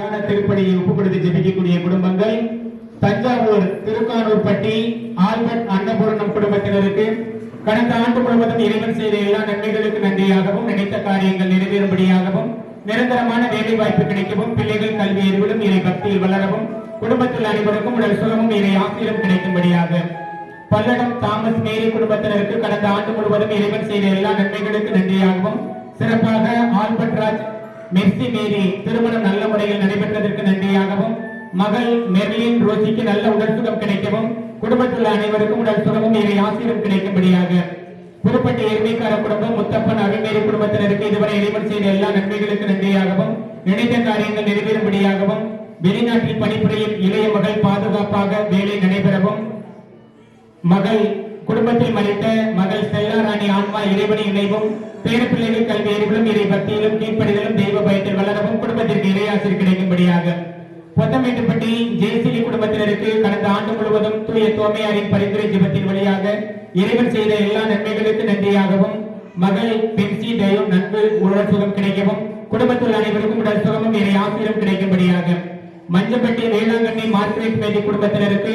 மகிழ்ச்சியான திருப்பணியை ஒப்புக்கொடுத்து ஜெபிக்கக்கூடிய குடும்பங்கள் தஞ்சாவூர் திருக்கானூர்பட்டி ஆல்பர்ட் அன்னபூர்ணம் குடும்பத்தினருக்கு கடந்த ஆண்டு முழுவதும் இறைவன் செய்த எல்லா நன்மைகளுக்கு நன்றியாகவும் நினைத்த காரியங்கள் நிறைவேறும்படியாகவும் நிரந்தரமான வேலை வாய்ப்பு கிடைக்கவும் பிள்ளைகள் கல்வி அறிவிலும் இறை பக்தியில் வளரவும் குடும்பத்தில் அனைவருக்கும் உடல் சுகமும் இறை ஆசிரியம் கிடைக்கும்படியாக பல்லடம் தாமஸ் மேரி குடும்பத்தினருக்கு கடந்த ஆண்டு முழுவதும் இறைவன் செய்த எல்லா நன்மைகளுக்கு நன்றியாகவும் சிறப்பாக ஆல்பர்ட் ராஜ் மெர்சி மேரி திருமணம் நல்ல முறையில் நடைபெற்றதற்கு நன்றியாகவும் மகள் மெர்லின் ரோசிக்கு நல்ல உடல் சுகம் கிடைக்கவும் குடும்பத்தில் அனைவருக்கும் உடல் சுகமும் இறை ஆசிரியம் கிடைக்கும்படியாக புதுப்பட்டி எருமைக்கார குடும்பம் முத்தப்பன் அருள்மேரி குடும்பத்தினருக்கு இதுவரை இறைவன் செய்த எல்லா நன்மைகளுக்கு நன்றியாகவும் நினைத்த காரியங்கள் நிறைவேறும்படியாகவும் வெளிநாட்டில் பணிபுரியும் இளைய மகள் பாதுகாப்பாக வேலை நடைபெறவும் மகள் குடும்பத்தில் மறித்த மகள் செல்லா ராணி ஆன்மா இறைவனை இணைவும் பேரப்பிள்ளைகள் கல்வி அறிவிலும் இறை பக்தியிலும் கீழ்ப்படிதலும் தெய்வ பயத்தில் வளரவும் குடும்பத்திற்கு இறையாசிர் கிடைக்கும்படியாக பொத்தமேட்டுப்பட்டி ஜெயசிலி குடும்பத்தினருக்கு கடந்த ஆண்டு முழுவதும் தூய தோமையாரின் பரிந்துரை ஜெபத்தின் வழியாக இறைவன் செய்த எல்லா நன்மைகளுக்கு நன்றியாகவும் மகள் பென்சி தயவும் நன்கு உடல் சுகம் கிடைக்கவும் குடும்பத்தில் அனைவருக்கும் உடல் சுகமும் இறை ஆசிரியம் கிடைக்கும்படியாக மஞ்சப்பட்டி வேளாங்கண்ணி மார்க்ரெட் மேதி குடும்பத்தினருக்கு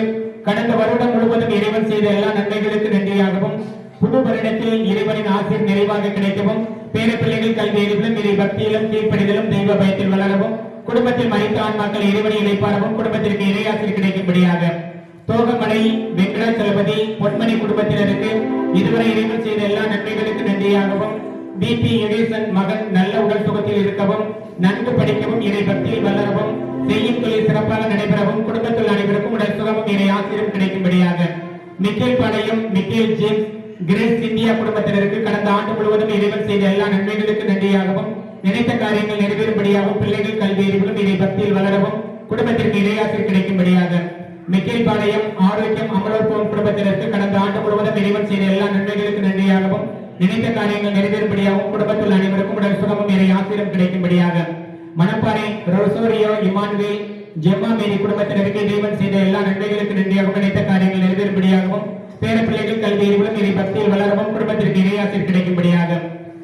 கடந்த வருடம் முழுவதும் இறைவன் செய்த எல்லா நன்மைகளுக்கு நன்றியாகவும் புது வருடத்தில் இறைவனின் ஆசிரியர் நிறைவாக கிடைக்கவும் பேரப்பிள்ளைகள் கல்வி அறிவிலும் இறை பக்தியிலும் கீழ்ப்படிதலும் தெய்வ பயத்தில் வளரவும் குடும்பத்தில் மறைத்த ஆன்மாக்கள் இறைவனை இழைப்பாரவும் குடும்பத்திற்கு இறையாசிரியர் கிடைக்கும்படியாக தோகமலை வெங்கடாச்சலபதி பொன்மணி குடும்பத்தினருக்கு இதுவரை இறைவன் செய்த எல்லா நன்மைகளுக்கு நன்றியாகவும் பிபி யுகேசன் மகன் நல்ல உடல் சுகத்தில் இருக்கவும் நன்கு படிக்கவும் இறை பக்தியில் வளரவும் செய்யும் தொழில் சிறப்பாக நடைபெறவும் குடும்பத்தில் அனைவருக்கும் உடல் சுகமும் இறை ஆசிரியம் கிடைக்கும்படியாக மிக்கேல் பாளையம் மிக்கேல் ஜேம்ஸ் கிரேஸ் இந்தியா குடும்பத்தினருக்கு கடந்த ஆண்டு முழுவதும் இறைவன் செய்த எல்லா நன்மைகளுக்கு நன்றியாகவும் நினைத்த காரியங்கள் நிறைவேறும்படியாகவும் பிள்ளைகள் கல்வி அறிவிலும் இறை பக்தியில் வளரவும் குடும்பத்திற்கு இறையாசிரியர் கிடைக்கும்படியாக மிக்கேல் பாளையம் ஆரோக்கியம் அமலோற்பவம் குடும்பத்தினருக்கு கடந்த ஆண்டு முழுவதும் இறைவன் செய்த எல்லா நன்மைகளுக்கு நன்றியாகவும் நினைத்த காரியங்கள் நிறைவேறும்படியாகவும் குடும்பத்தில் அனைவருக்கும் உடல் சுகமும் இறை ஆசிரியம் கிடைக்கும்படியாக மணப்பாறை ரோசோரியோ இமானுவேல் ஜெம்மா மேரி குடும்பத்தினருக்கு இறைவன் செய்த எல்லா நன்மைகளுக்கு நன்றியாகவும் நினைத்த காரியங்கள் நிறைவேறும்படியாகவும் பேரப்பிள்ளைகள் கல்வி அறிவிலும் இறை பக்தியில் வளரவும் குடும்பத்திற்கு இறையாசிரியர் கிடைக்கும்படியாக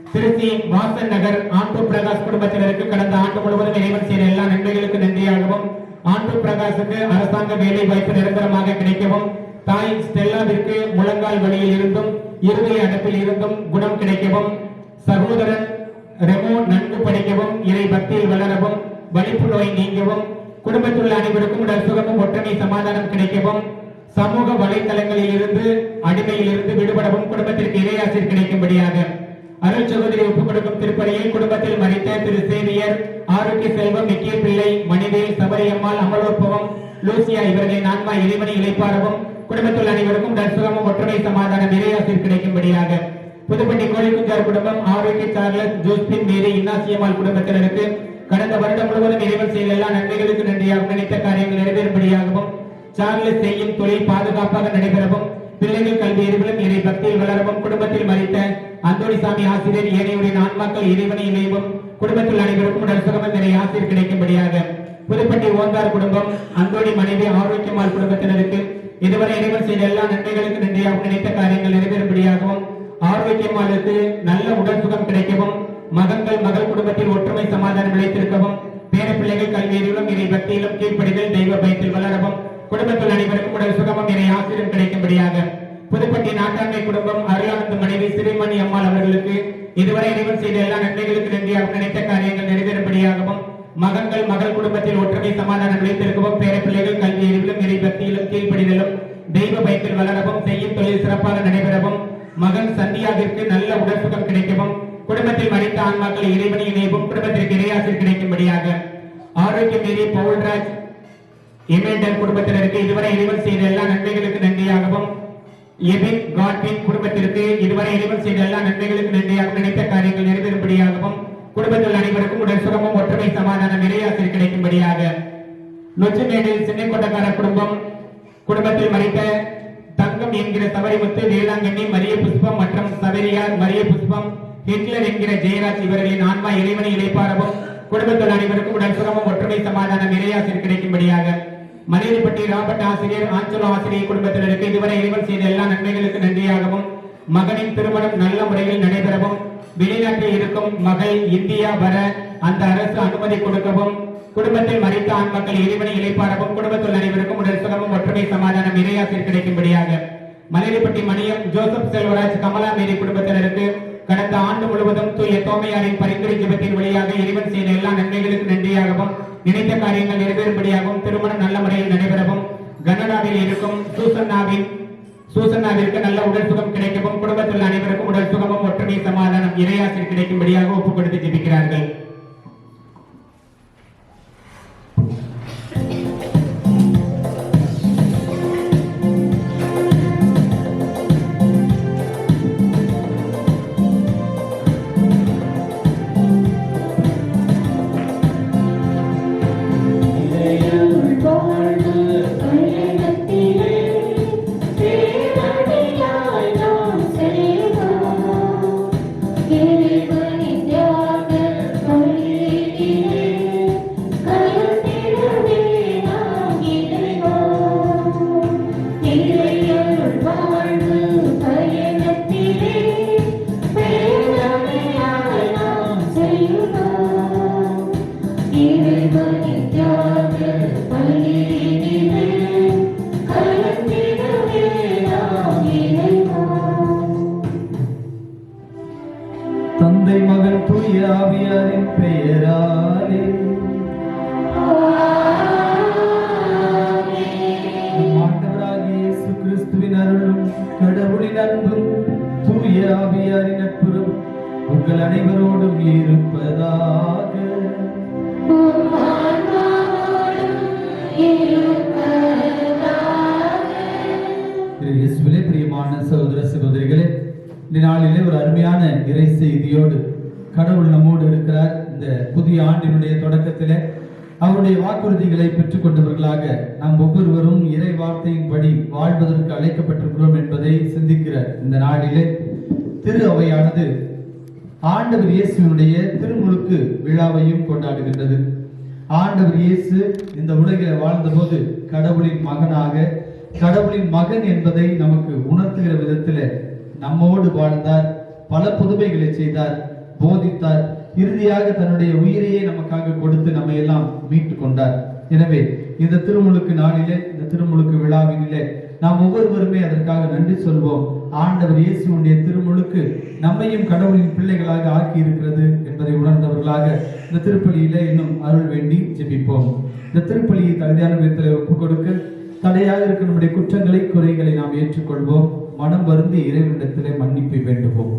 திருச்சி வாசன் நகர் ஆண்டோ பிரகாஷ் குடும்பத்தினருக்கு கடந்த ஆண்டு முழுவதும் இறைவன் செய்த எல்லா நன்மைகளுக்கு நன்றியாகவும் ஆண்டோ பிரகாஷுக்கு அரசாங்க வேலை வாய்ப்பு நிரந்தரமாக கிடைக்கவும் தாய் ஸ்டெல்லாவிற்கு முழங்கால் வழியில் இருந்தும் இருதய அடைப்பில் இருந்தும் குணம் கிடைக்கவும் சகோதரன் ரெமோ நன்கு படிக்கவும் இறை பக்தியில் வளரவும் வலிப்பு நோய் நீங்கவும் குடும்பத்தில் உள்ள அனைவருக்கும் உடல் சுகமும் ஒற்றுமை சமாதானம் கிடைக்கவும் சமூக வலைதளங்களில் இருந்து அடிமையில் இருந்து விடுபடவும் குடும்பத்திற்கு இறையாசிரியர் கிடைக்கும்படியாக அருள் சகோதரி ஒப்புக் கொடுக்கும் திருப்பணியை குடும்பத்தில் மறைத்த திரு சேவியர் ஆரோக்கிய செல்வம் மிக்கிய பிள்ளை மணிவேல் சபரியம்மாள் அமலோற்பவம் லூசியா இவர்களின் ஆன்மா இறைவனை இழைப்பாரவும் குடும்பத்தில் அனைவருக்கும் தற்சுகமும் ஒற்றுமை சமாதானம் இறையாசிரியர் கிடைக்கும்படியாக புதுப்பட்டி கோழிக்குஞ்சார் குடும்பம் ஆரோக்கிய சார்லஸ் ஜோஸ்பின் மேரி இன்னாசியம்மாள் குடும்பத்தினருக்கு கடந்த வருடம் முழுவதும் இறைவன் செய்த எல்லா நன்மைகளுக்கு நன்றியாகவும் நினைத்த காரியங்கள் நிறைவேறும்படியாகவும் சார்லஸ் செய்யும் தொழில் பாதுகாப்பாக நடைபெறவும் பிள்ளைகள் கல்வி அறிவிலும் இறை பக்தியில் வளரவும் குடும்பத்தில் மறித்த அந்தோணிசாமி ஆசிரியர் ஏனையோரின் ஆன்மாக்கள் இறைவனை இணைவும் குடும்பத்தில் அனைவருக்கும் உடல் சுகமும் இறை ஆசிரியர் கிடைக்கும்படியாக புதுப்பட்டி ஓந்தார் குடும்பம் அந்தோணி மனைவி ஆரோக்கியமால் குடும்பத்தினருக்கு இதுவரை இறைவன் செய்த எல்லா நன்மைகளுக்கு நன்றியாகவும் நினைத்த காரியங்கள் நிறைவேறும்படியாகவும் ஆரோக்கியமாளுக்கு நல்ல உடல் சுகம் கிடைக்கவும் மகன்கள் மகள் குடும்பத்தில் ஒற்றுமை சமாதானம் நிலைத்திருக்கவும் பேர பிள்ளைகள் கல்வி அறிவிலும் இறை பக்தியிலும் கீழ்ப்படிதல் தெய்வ பயத்தில் வளரவும் குடும்பத்தில் அனைவருக்கும் உடல் சுகமும் இறை ஆசிரியம் கிடைக்கும்படியாக புதுப்பட்டி நாட்டாண்மை குடும்பம் அருளானந்த மனைவி சிறுமணி அம்மாள் அவர்களுக்கு இதுவரை இறைவன் செய்த எல்லா நன்மைகளுக்கு நன்றியாக நினைத்த காரியங்கள் நிறைவேறும்படியாகவும் மகன்கள் மகள் குடும்பத்தில் ஒற்றுமை சமாதானம் நிலைத்திருக்கவும் பேர பிள்ளைகள் கல்வி அறிவிலும் இறை பக்தியிலும் கீழ்ப்படிதலும் தெய்வ பயத்தில் வளரவும் செய்யும் தொழில் சிறப்பாக நடைபெறவும் மகன் சந்தியாவிற்கு நல்ல உடல் சுகம் கிடைக்கவும் குடும்பத்தில் மறைத்த ஆன்மாக்கள் இறைவனை இணைவும் குடும்பத்திற்கு இறையாசிரியர் கிடைக்கும்படியாக ஆரோக்கியம் மீறி பவுல்ராஜ் எமேண்டர் குடும்பத்தினருக்கு இதுவரை இறைவன் செய்த எல்லா நன்மைகளுக்கு நன்றியாகவும் எபின் காட்வின் குடும்பத்திற்கு இதுவரை இறைவன் செய்த எல்லா நன்மைகளுக்கு நன்றியாக நினைத்த காரியங்கள் நிறைவேறும்படியாகவும் குடும்பத்தில் அனைவருக்கும் உடல் சுகமும் ஒற்றுமை சமாதானம் இறையாசிரியர் கிடைக்கும்படியாக நொச்சிமேடில் சின்ன கொண்டக்கார குடும்பத்தில் மறைத்த தங்கம் என்கிற சவரிமுத்து வேளாங்கண்ணி மரிய புஷ்பம் மற்றும் சவரியார் மரிய புஷ்பம் ஹிட்லர் என்கிற ஜெயராஜ் இவர்களின் ஆன்மா இறைவனை இழைப்பாரவும் குடும்பத்தில் அனைவருக்கும் உடல் சுகமும் ஒற்றுமை சமாதானம் இறையாசிரியர் கிடைக்கும்படியாக மலையடிப்பட்டி ராபர்ட் ஆசிரியர் ஆஞ்சலோ ஆசிரியர் குடும்பத்தினருக்கு இதுவரை இறைவன் செய்த எல்லா நன்மைகளுக்கு நன்றியாகவும் மகனின் திருமணம் நல்ல முறையில் நடைபெறவும் வெளிநாட்டில் இருக்கும் மகள் இந்தியா வர அந்த அரசு அனுமதி கொடுக்கவும் குடும்பத்தில் மறித்த ஆண் மக்கள் இறைவனை இளைப்பாரவும் குடும்பத்தில் அனைவருக்கும் உடல் சுகமும் ஒற்றுமை சமாதானம் இறையாசிர் கிடைக்கும்படியாக மலையடிப்பட்டி மணியம் ஜோசப் செல்வராஜ் கமலா மேரி குடும்பத்தினருக்கு கடந்த ஆண்டு முழுவதும் தூய தோமையாரின் பரிந்துரை ஜெபத்தின் வழியாக இறைவன் செய்த எல்லா நன்மைகளுக்கு நன்றியாகவும் நினைத்த காரியங்கள் நிறைவேறும்படியாகவும் திருமணம் நல்ல முறையில் நடைபெறவும் கனடாவில் இருக்கும் சூசன்னாவிற்கு நல்ல உடல் சுகம் கிடைக்கவும் குடும்பத்தில் அனைவருக்கும் உடல் சுகமும் ஒற்றுமை சமாதானம் இறையாசிர் கிடைக்கும்படியாக ஒப்புக் கொடுத்து ஜெபிக்கிறார்கள். தந்தை மகன் தூய ஆவியாரின் பெயராலே ஆண்டவராகிய இயேசு கிறிஸ்துவின் அருளும் கடவுளின் அன்பும் தூய ஆவியாரின் நட்புறவும் உங்கள் அனைவரோடும் இருப்பதாக. இயேசுவிலே பிரியமான சகோதர சகோதரிகளே, இந்த நாளிலே ஒரு அருமையான இறை செய்தியோடு கடவுள் நம்மோடு இருக்கிறார். இந்த புதிய ஆண்டினுடைய தொடக்கத்திலே அவருடைய வாக்குறுதிகளை பெற்றுக் கொண்டவர்களாக நாம் ஒவ்வொருவரும் இறை வார்த்தையின்படி வாழ்வதற்கு அழைக்கப்பட்டிருக்கிறோம் என்பதை சிந்திக்கிற இந்த நாளிலே திரு அவையானது ஆண்டவர் இயேசுவினுடைய திருமுழுக்கு விழாவையும் கொண்டாடுகின்றது. ஆண்டவர் இயேசு இந்த உலகில் வாழ்ந்தபோது கடவுளின் மகனாக, கடவுளின் மகன் என்பதை நமக்கு உணர்த்துகிற விதத்தில் நம்மோடு வாழ்ந்தார், பல புதுமைகளை செய்தார், போதித்தார், இறுதியாக தன்னுடைய உயிரையே நமக்காக கொடுத்து நம்மை எல்லாம் மீட்டு கொண்டார். எனவே இந்த திருமுழுக்கு நாளிலே, இந்த திருமுழுக்கு விழாவினிலே நாம் ஒவ்வொருவருமே அதற்காக நன்றி சொல்வோம். ஆண்டவர் இயேசுடைய திருமுழுக்கு நம்மையும் கடவுளின் பிள்ளைகளாக ஆக்கி இருக்கிறது என்பதை உணர்ந்தவர்களாக இந்த திருப்பலியிலே இன்னும் அருள் வேண்டி ஜெபிப்போம். இந்த திருப்பலியை தகுதியான விதத்தில் ஒப்புக் கொடுக்க தடையாக இருக்க நம்முடைய குற்றங்களை, குறைகளை நாம் ஏற்றுக்கொள்வோம். மனம் வருந்தி இறைவனிடத்திலே மன்னிப்பை வேண்டுவோம்.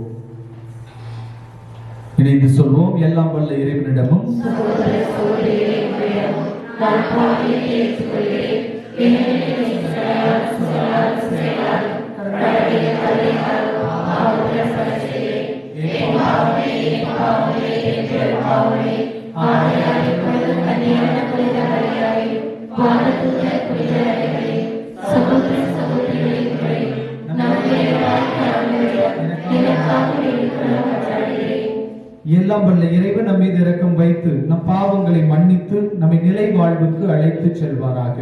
இணைந்து சொல்வோம். எல்லாம் வல்ல இறைவனிடமும் எல்லாம் வல்ல இறைவன் நம் மீது இரக்கம் வைத்து நம் பாவங்களை மன்னித்து நம்மை நிலை வாழ்வுக்கு அழைத்து செல்வாராக.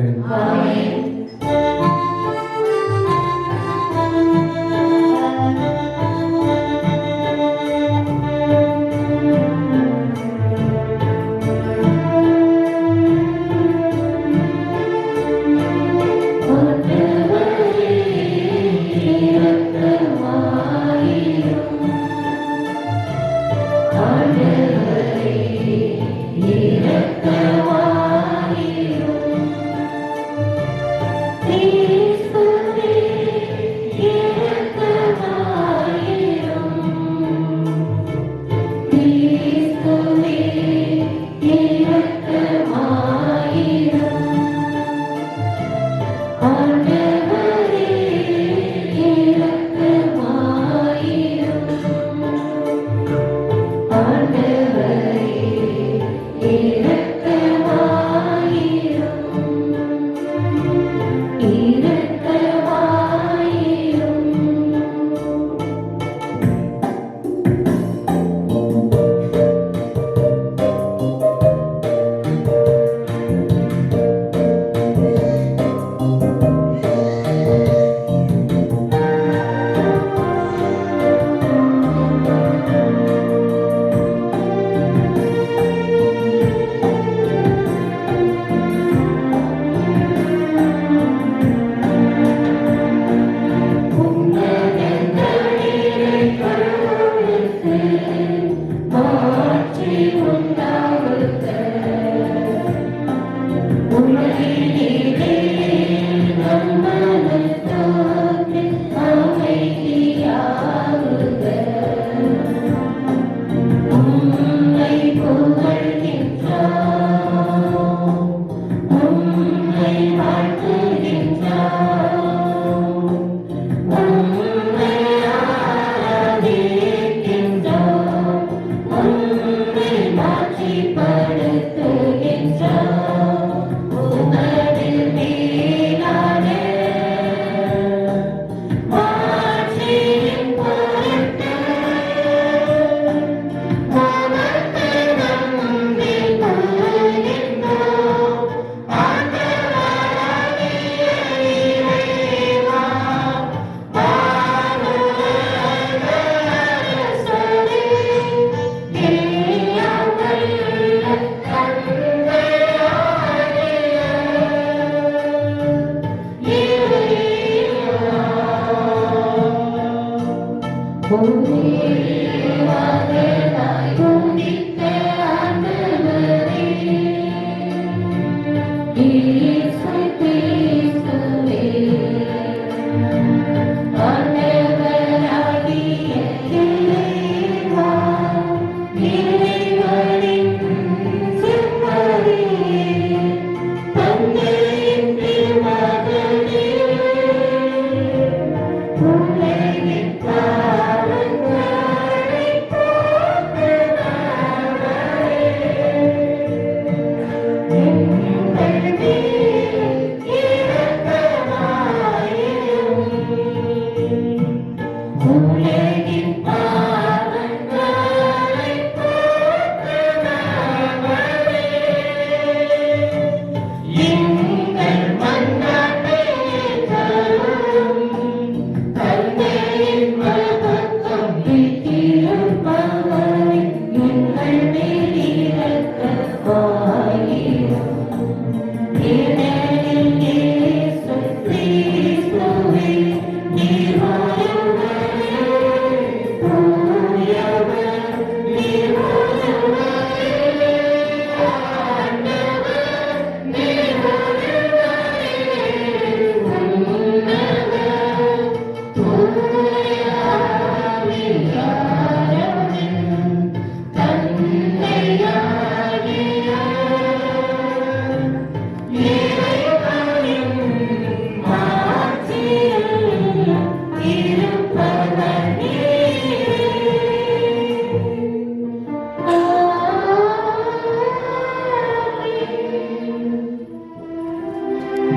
இரக்கமாயிரும்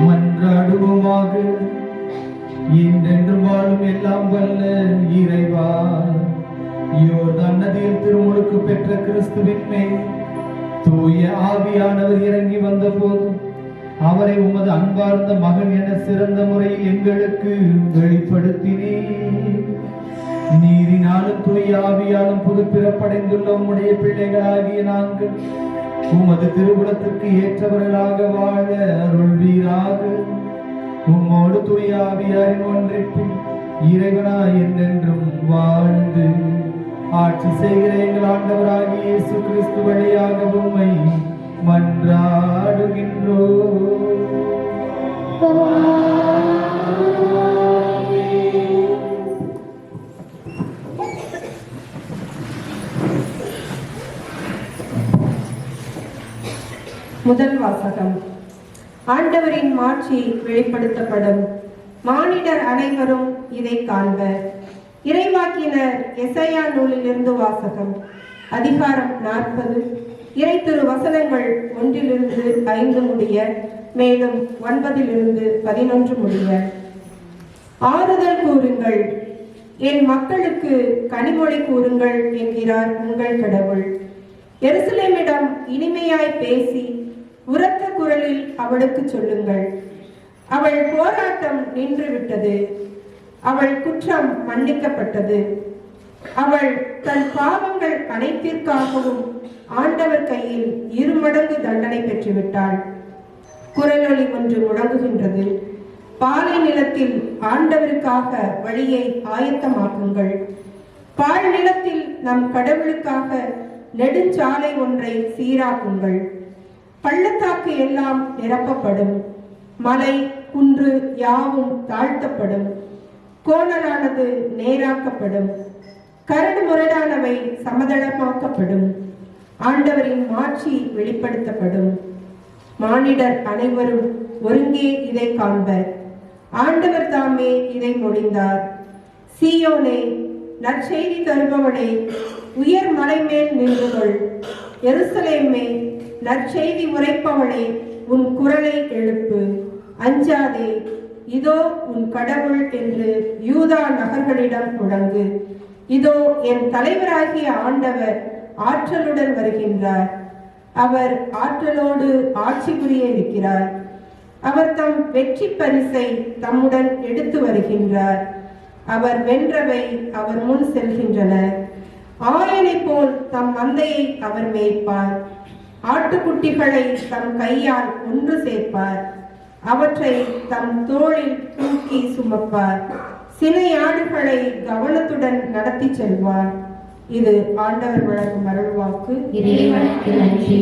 மன்றாடுவோமாக. என்றென்றும் வாழும் எல்லாம் வல்ல இறைவா, யோர்தான் நதியில் திருமுழுக்கு பெற்ற கிறிஸ்துவின் மேல் தூய ஆவியானவர் இறங்கி வந்த போது அவரை உமது அன்பார்ந்த மகன் என சிறந்த முறையில் எங்களுக்கு வெளிப்படுத்தினீர். நீரினாலும் தூய ஆவியாலும் புது பிறப்படைந்துள்ள உம்முடைய பிள்ளைகளாகிய நாங்கள் உமது திருவுளத்திற்கு ஏற்றவர்களாக வாழ அருள்வீராக. உம்மோடு தூய ஆவியாரின் ஒன்றிப்பில் இறைவனாய் என்றென்றும் வாழ்ந்து ஆட்சி செய்கிற எங்கள் ஆண்டவராகிய இயேசு கிறிஸ்து வழியாக உம்மை மன்றாடுகின்றோம். முதல் வாசகம். ஆண்டவரின் மாட்சி வெளிப்படுத்தப்படும். மானிடர் அனைவரும் இதை காண்பர். இறைவாக்கினர் எசையா நூலிலிருந்து வாசகம். அதிகாரம் 40, இறை திரு வசனங்கள் 1-5 முடிய, மேலும் 9-11 முடிய. ஆறுதல் கூறுங்கள், என் மக்களுக்கு கனிமொழி கூறுங்கள் என்கிறார் உங்கள் கடவுள். எருசலேமிடம் இனிமையாய் பேசி உரத்த குரலில் அவளுக்கு சொல்லுங்கள். அவள் போராட்டம் நின்றுவிட்டது, அவள் குற்றம் மன்னிக்கப்பட்டது. அவள் தன் பாவங்கள் அனைத்திற்காகவும் ஆண்டவர் கையில் 2 மடங்கு தண்டனை பெற்றுவிட்டாள். குரலொலி ஒன்று முழங்குகின்றது. பாலை நிலத்தில் ஆண்டவருக்காக வழியை ஆயத்தமாக்குங்கள். பால் நிலத்தில் நம் கடவுளுக்காக நெடுஞ்சாலை ஒன்றை சீராக்குங்கள். பள்ளத்தாக்கு எல்லாம் நிரப்பப்படும், மலை குன்று யாவும் தாழ்த்தப்படும், கோணலானது நேராக்கப்படும், கரடு முரடானவை சமதளமாக்கப்படும். ஆண்டவரின் மாட்சி வெளிப்படுத்தப்படும். மானிடர் அனைவரும் ஒருங்கே இதை காண்பர். ஆண்டவர் தாமே இதை மொழிந்தார். சீயோனே, நற்செய்தி தருபவனே, உயர் மலை மேல் நின்று கொள். எருசலேமே, நற்செய்தி உரைப்பவளே, உன் குரலை எழுப்பு. அஞ்சாதே, இதோ உன் கடவுள் என்று யூதா நகர்களிடம் முழங்கு. இதோ என் தலைவராகிய ஆண்டவர் ஆற்றலுடன் வருகின்றார். அவர் ஆற்றலோடு ஆட்சி புரிய இருக்கிறார். அவர் தம் வெற்றி பரிசை தம்முடன் எடுத்து வருகின்றார். அவர் வென்றவை அவர் முன் செல்கின்றன. ஆயனை போல் தம் மந்தையை அவர் மேய்ப்பார். ஆட்டுக்குட்டிகளை தம் கையால் ஒன்று சேர்ப்பார். அவற்றை தம் தோளில் தூக்கி சுமப்பார். சினை ஆடுகளை கவனத்துடன் நடத்தி செல்வார். இது ஆண்டவர் வழங்கும் அருள்வாக்கு. இறைவனுக்கு நன்றி.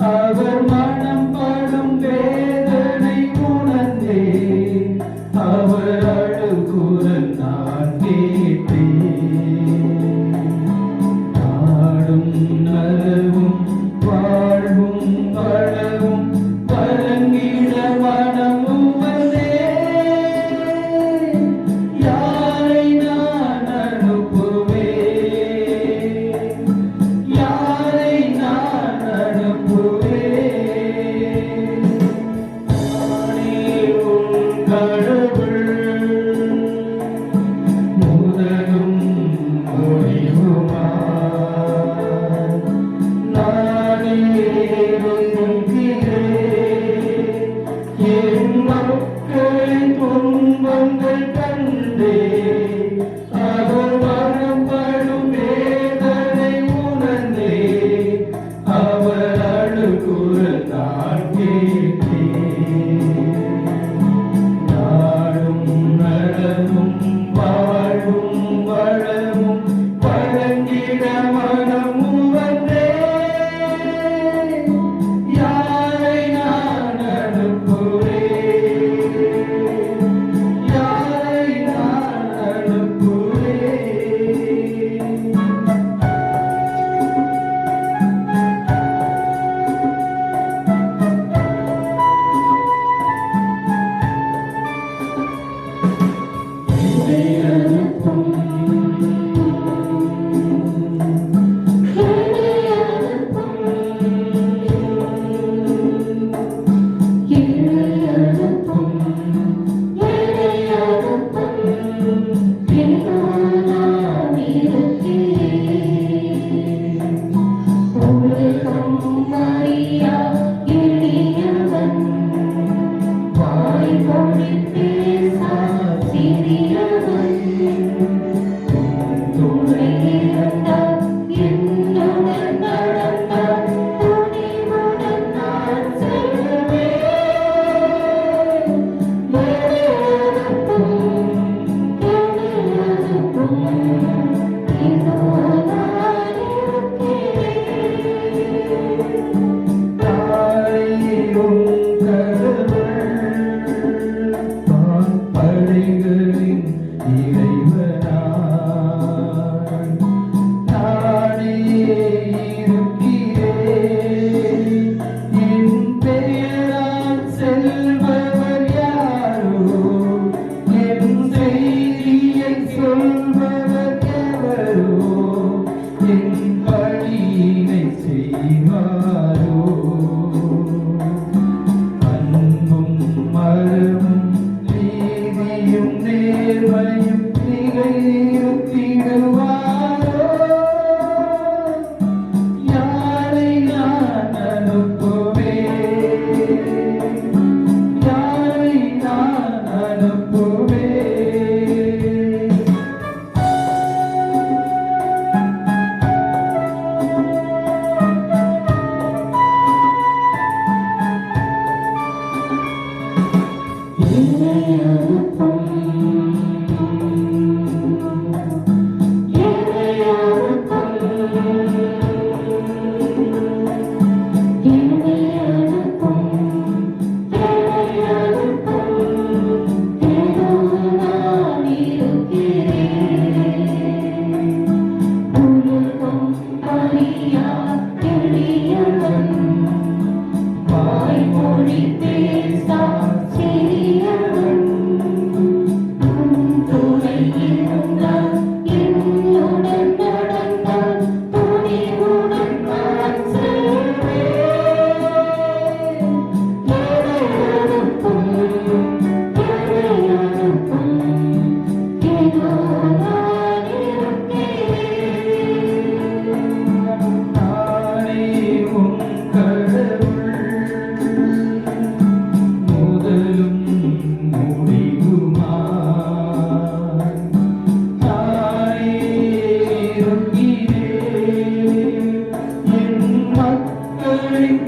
அவர் மனம் படும் வேதனை உணர்ந்தே அவர் அழுகுரல் நான் கேட்டேன். நாடும் நலவும் வாழ்வும் வளவும் வழங்கிட மனம் உவந்தே. யாரை நான் அனுப்புவேன்? யாரை நான் அனுப்புவேன்?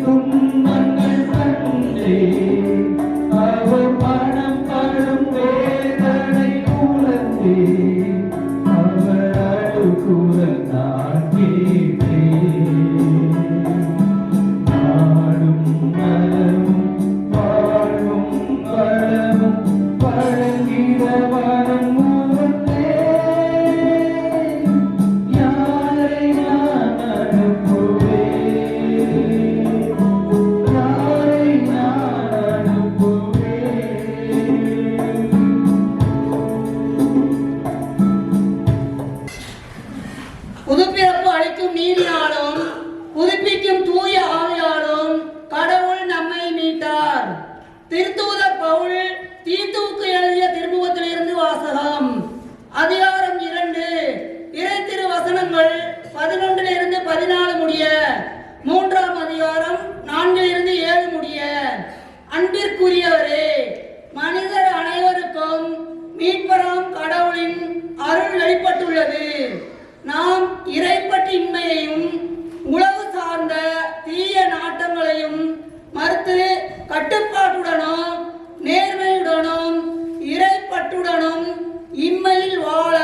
துன்பங்கள் கண்டே அவர் பணம் படும் வேதனை உணர்ந்தே அவர் அழுகுரல் நான் கேட்டேன். நாடும் நலமும் வாழும் வளமும் வழங்கிட வரம் உணர்ந்தேன். யாரை நான் அனுப்புவேன்? யாரை நான் அனுப்புவேன்? புதுப்பிறப்பு அளிக்கும் நீரினாலும் புதுப்பிக்கும் தூய ஆவியாலும் கடவுள் நம்மை மீட்டார். திருத்தூதர் பவுல் தீத்துவுக்கு எழுதிய திருமுகத்திலிருந்து வாசகம். அதிகாரம் 2, இறை திரு வசனங்கள் 11 14 முடிய. 3ஆம் அதிகாரம் 4 7 முடிய. அன்பிற்குரியவரே, மனிதர் அனைவருக்கும் மீட்பராம் கடவுளின் அருள் வெளிப்பட்டுள்ளது. நாம் இறைப்பற்றின்மையையும் உளவு சார்ந்த தீய நாட்டங்களையும் மறுத்து கட்டுப்பாட்டுடனும் நேர்மையுடனும் இறைப்பற்றுடனும் இம்மையில் வாழ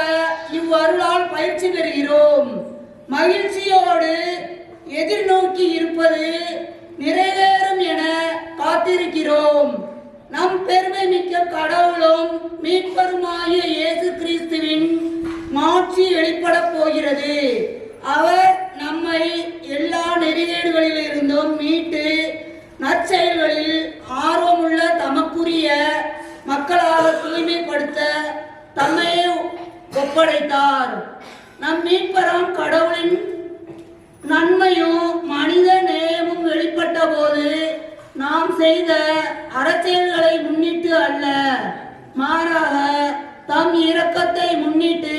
இவ்வருளால் பயிற்சி பெறுகிறோம். மகிழ்ச்சியோடு எதிர்நோக்கி இருப்பது நிறைவேறும் என காத்திருக்கிறோம். நம் பெருமை மிக்க கடவுளும் மீட்பருமாகிய இயேசு கிறிஸ்துவின் மாட்சி வெளிப்படப் போகிறது. அவர் நம்மை எல்லா நெறிகேடுகளிலிருந்தும் மீட்டு நற்செயல்களில் ஆர்வமுள்ள தமக்குரிய மக்களாக தூய்மைப்படுத்த தம்மையே ஒப்படைத்தார். நம் மீட்பராம் கடவுளின் நன்மையும் மனித நேயமும் வெளிப்பட்ட போது நாம் செய்த அறச்செயல்களை முன்னிட்டு அல்ல, மாறாக தம் இரக்கத்தை முன்னிட்டு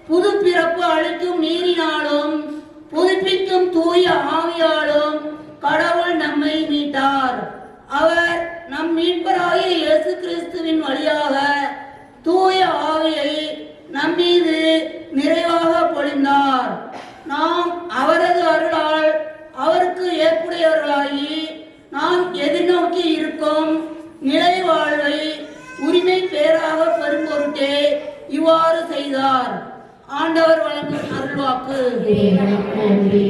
புது பிறப்பு அளிக்கும் நீரினாலும் புதுப்பிக்கும் தூய ஆவியாலும் கடவுள் நம்மை மீட்டார். அவர் நம் மீட்பராகிய இயேசு கிறிஸ்துவின் வழியாக தூய ஆவியை நம்மீது நிறைவாக பொழிந்தார். நாம் அவரது அருளால் அவருக்கு ஏற்புடையவர்களாகி நாம் எதிர்நோக்கி இருக்கும் நிலை வாழ்வை உரிமை பேராக பெறும் பொருட்டே இவ்வாறு செய்தார். ஆண்டவர் வழங்கும் அருள்வாக்கு. இறைவனுக்கு நன்றி.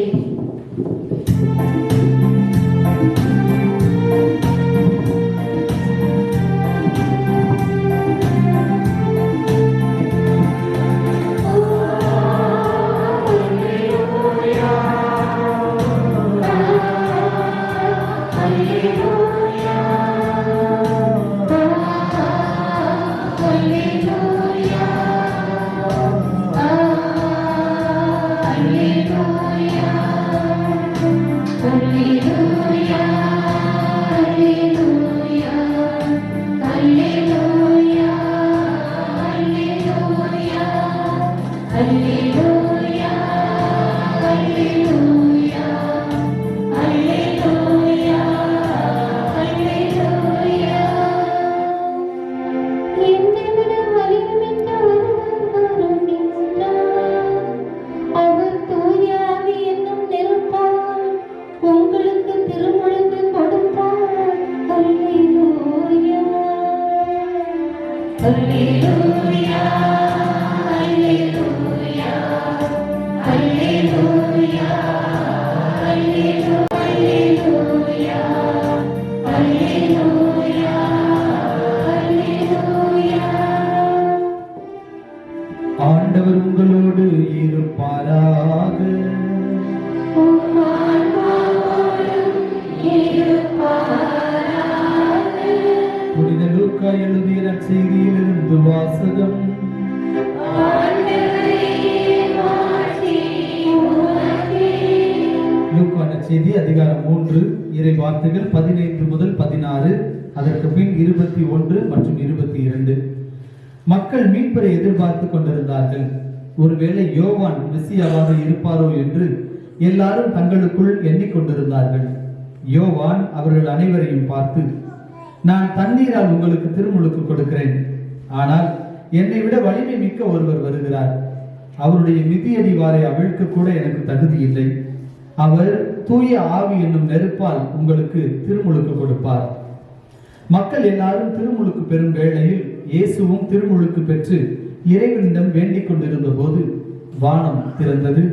ஆண்டவர் உங்களோடு இருப்பாராக. புனித லூக்கா எழுதிய நற்செய்தியிலிருந்து வாசகம். லூக்கா நற்செய்தி அதிகாரம் 3 இறை வார்த்தைகள் 15 முதல் 16, அதற்கு பின் 21 மற்றும் 22. மக்கள் மீட்பரை எதிர்பார்த்து கொண்டிருந்தார்கள். ஒருவேளை யோவான் மெசியாவாக இருப்பாரோ என்று எல்லாரும் தங்களுக்குள் எண்ணிக்கொண்டிருந்தார்கள். யோவான் அவர்கள் அனைவரையும் பார்த்து, நான் தண்ணீரால் உங்களுக்கு திருமுழுக்கு கொடுக்கிறேன், ஆனால் என்னை விட வலிமை மிக்க ஒருவர் வருகிறார், அவருடைய மிதியடி வாரை அவிழ்க்க கூட எனக்கு தகுதி இல்லை. அவர் தூய ஆவி என்னும் நெருப்பால் உங்களுக்கு திருமுழுக்கு கொடுப்பார். மக்கள் எல்லாரும் திருமுழுக்கு பெறும் வேளையில் இயேசுவும் திருமுழுக்கு பெற்று இறைவனிடம் வேண்டிக் கொண்டிருந்த போது வானம் திறந்தது.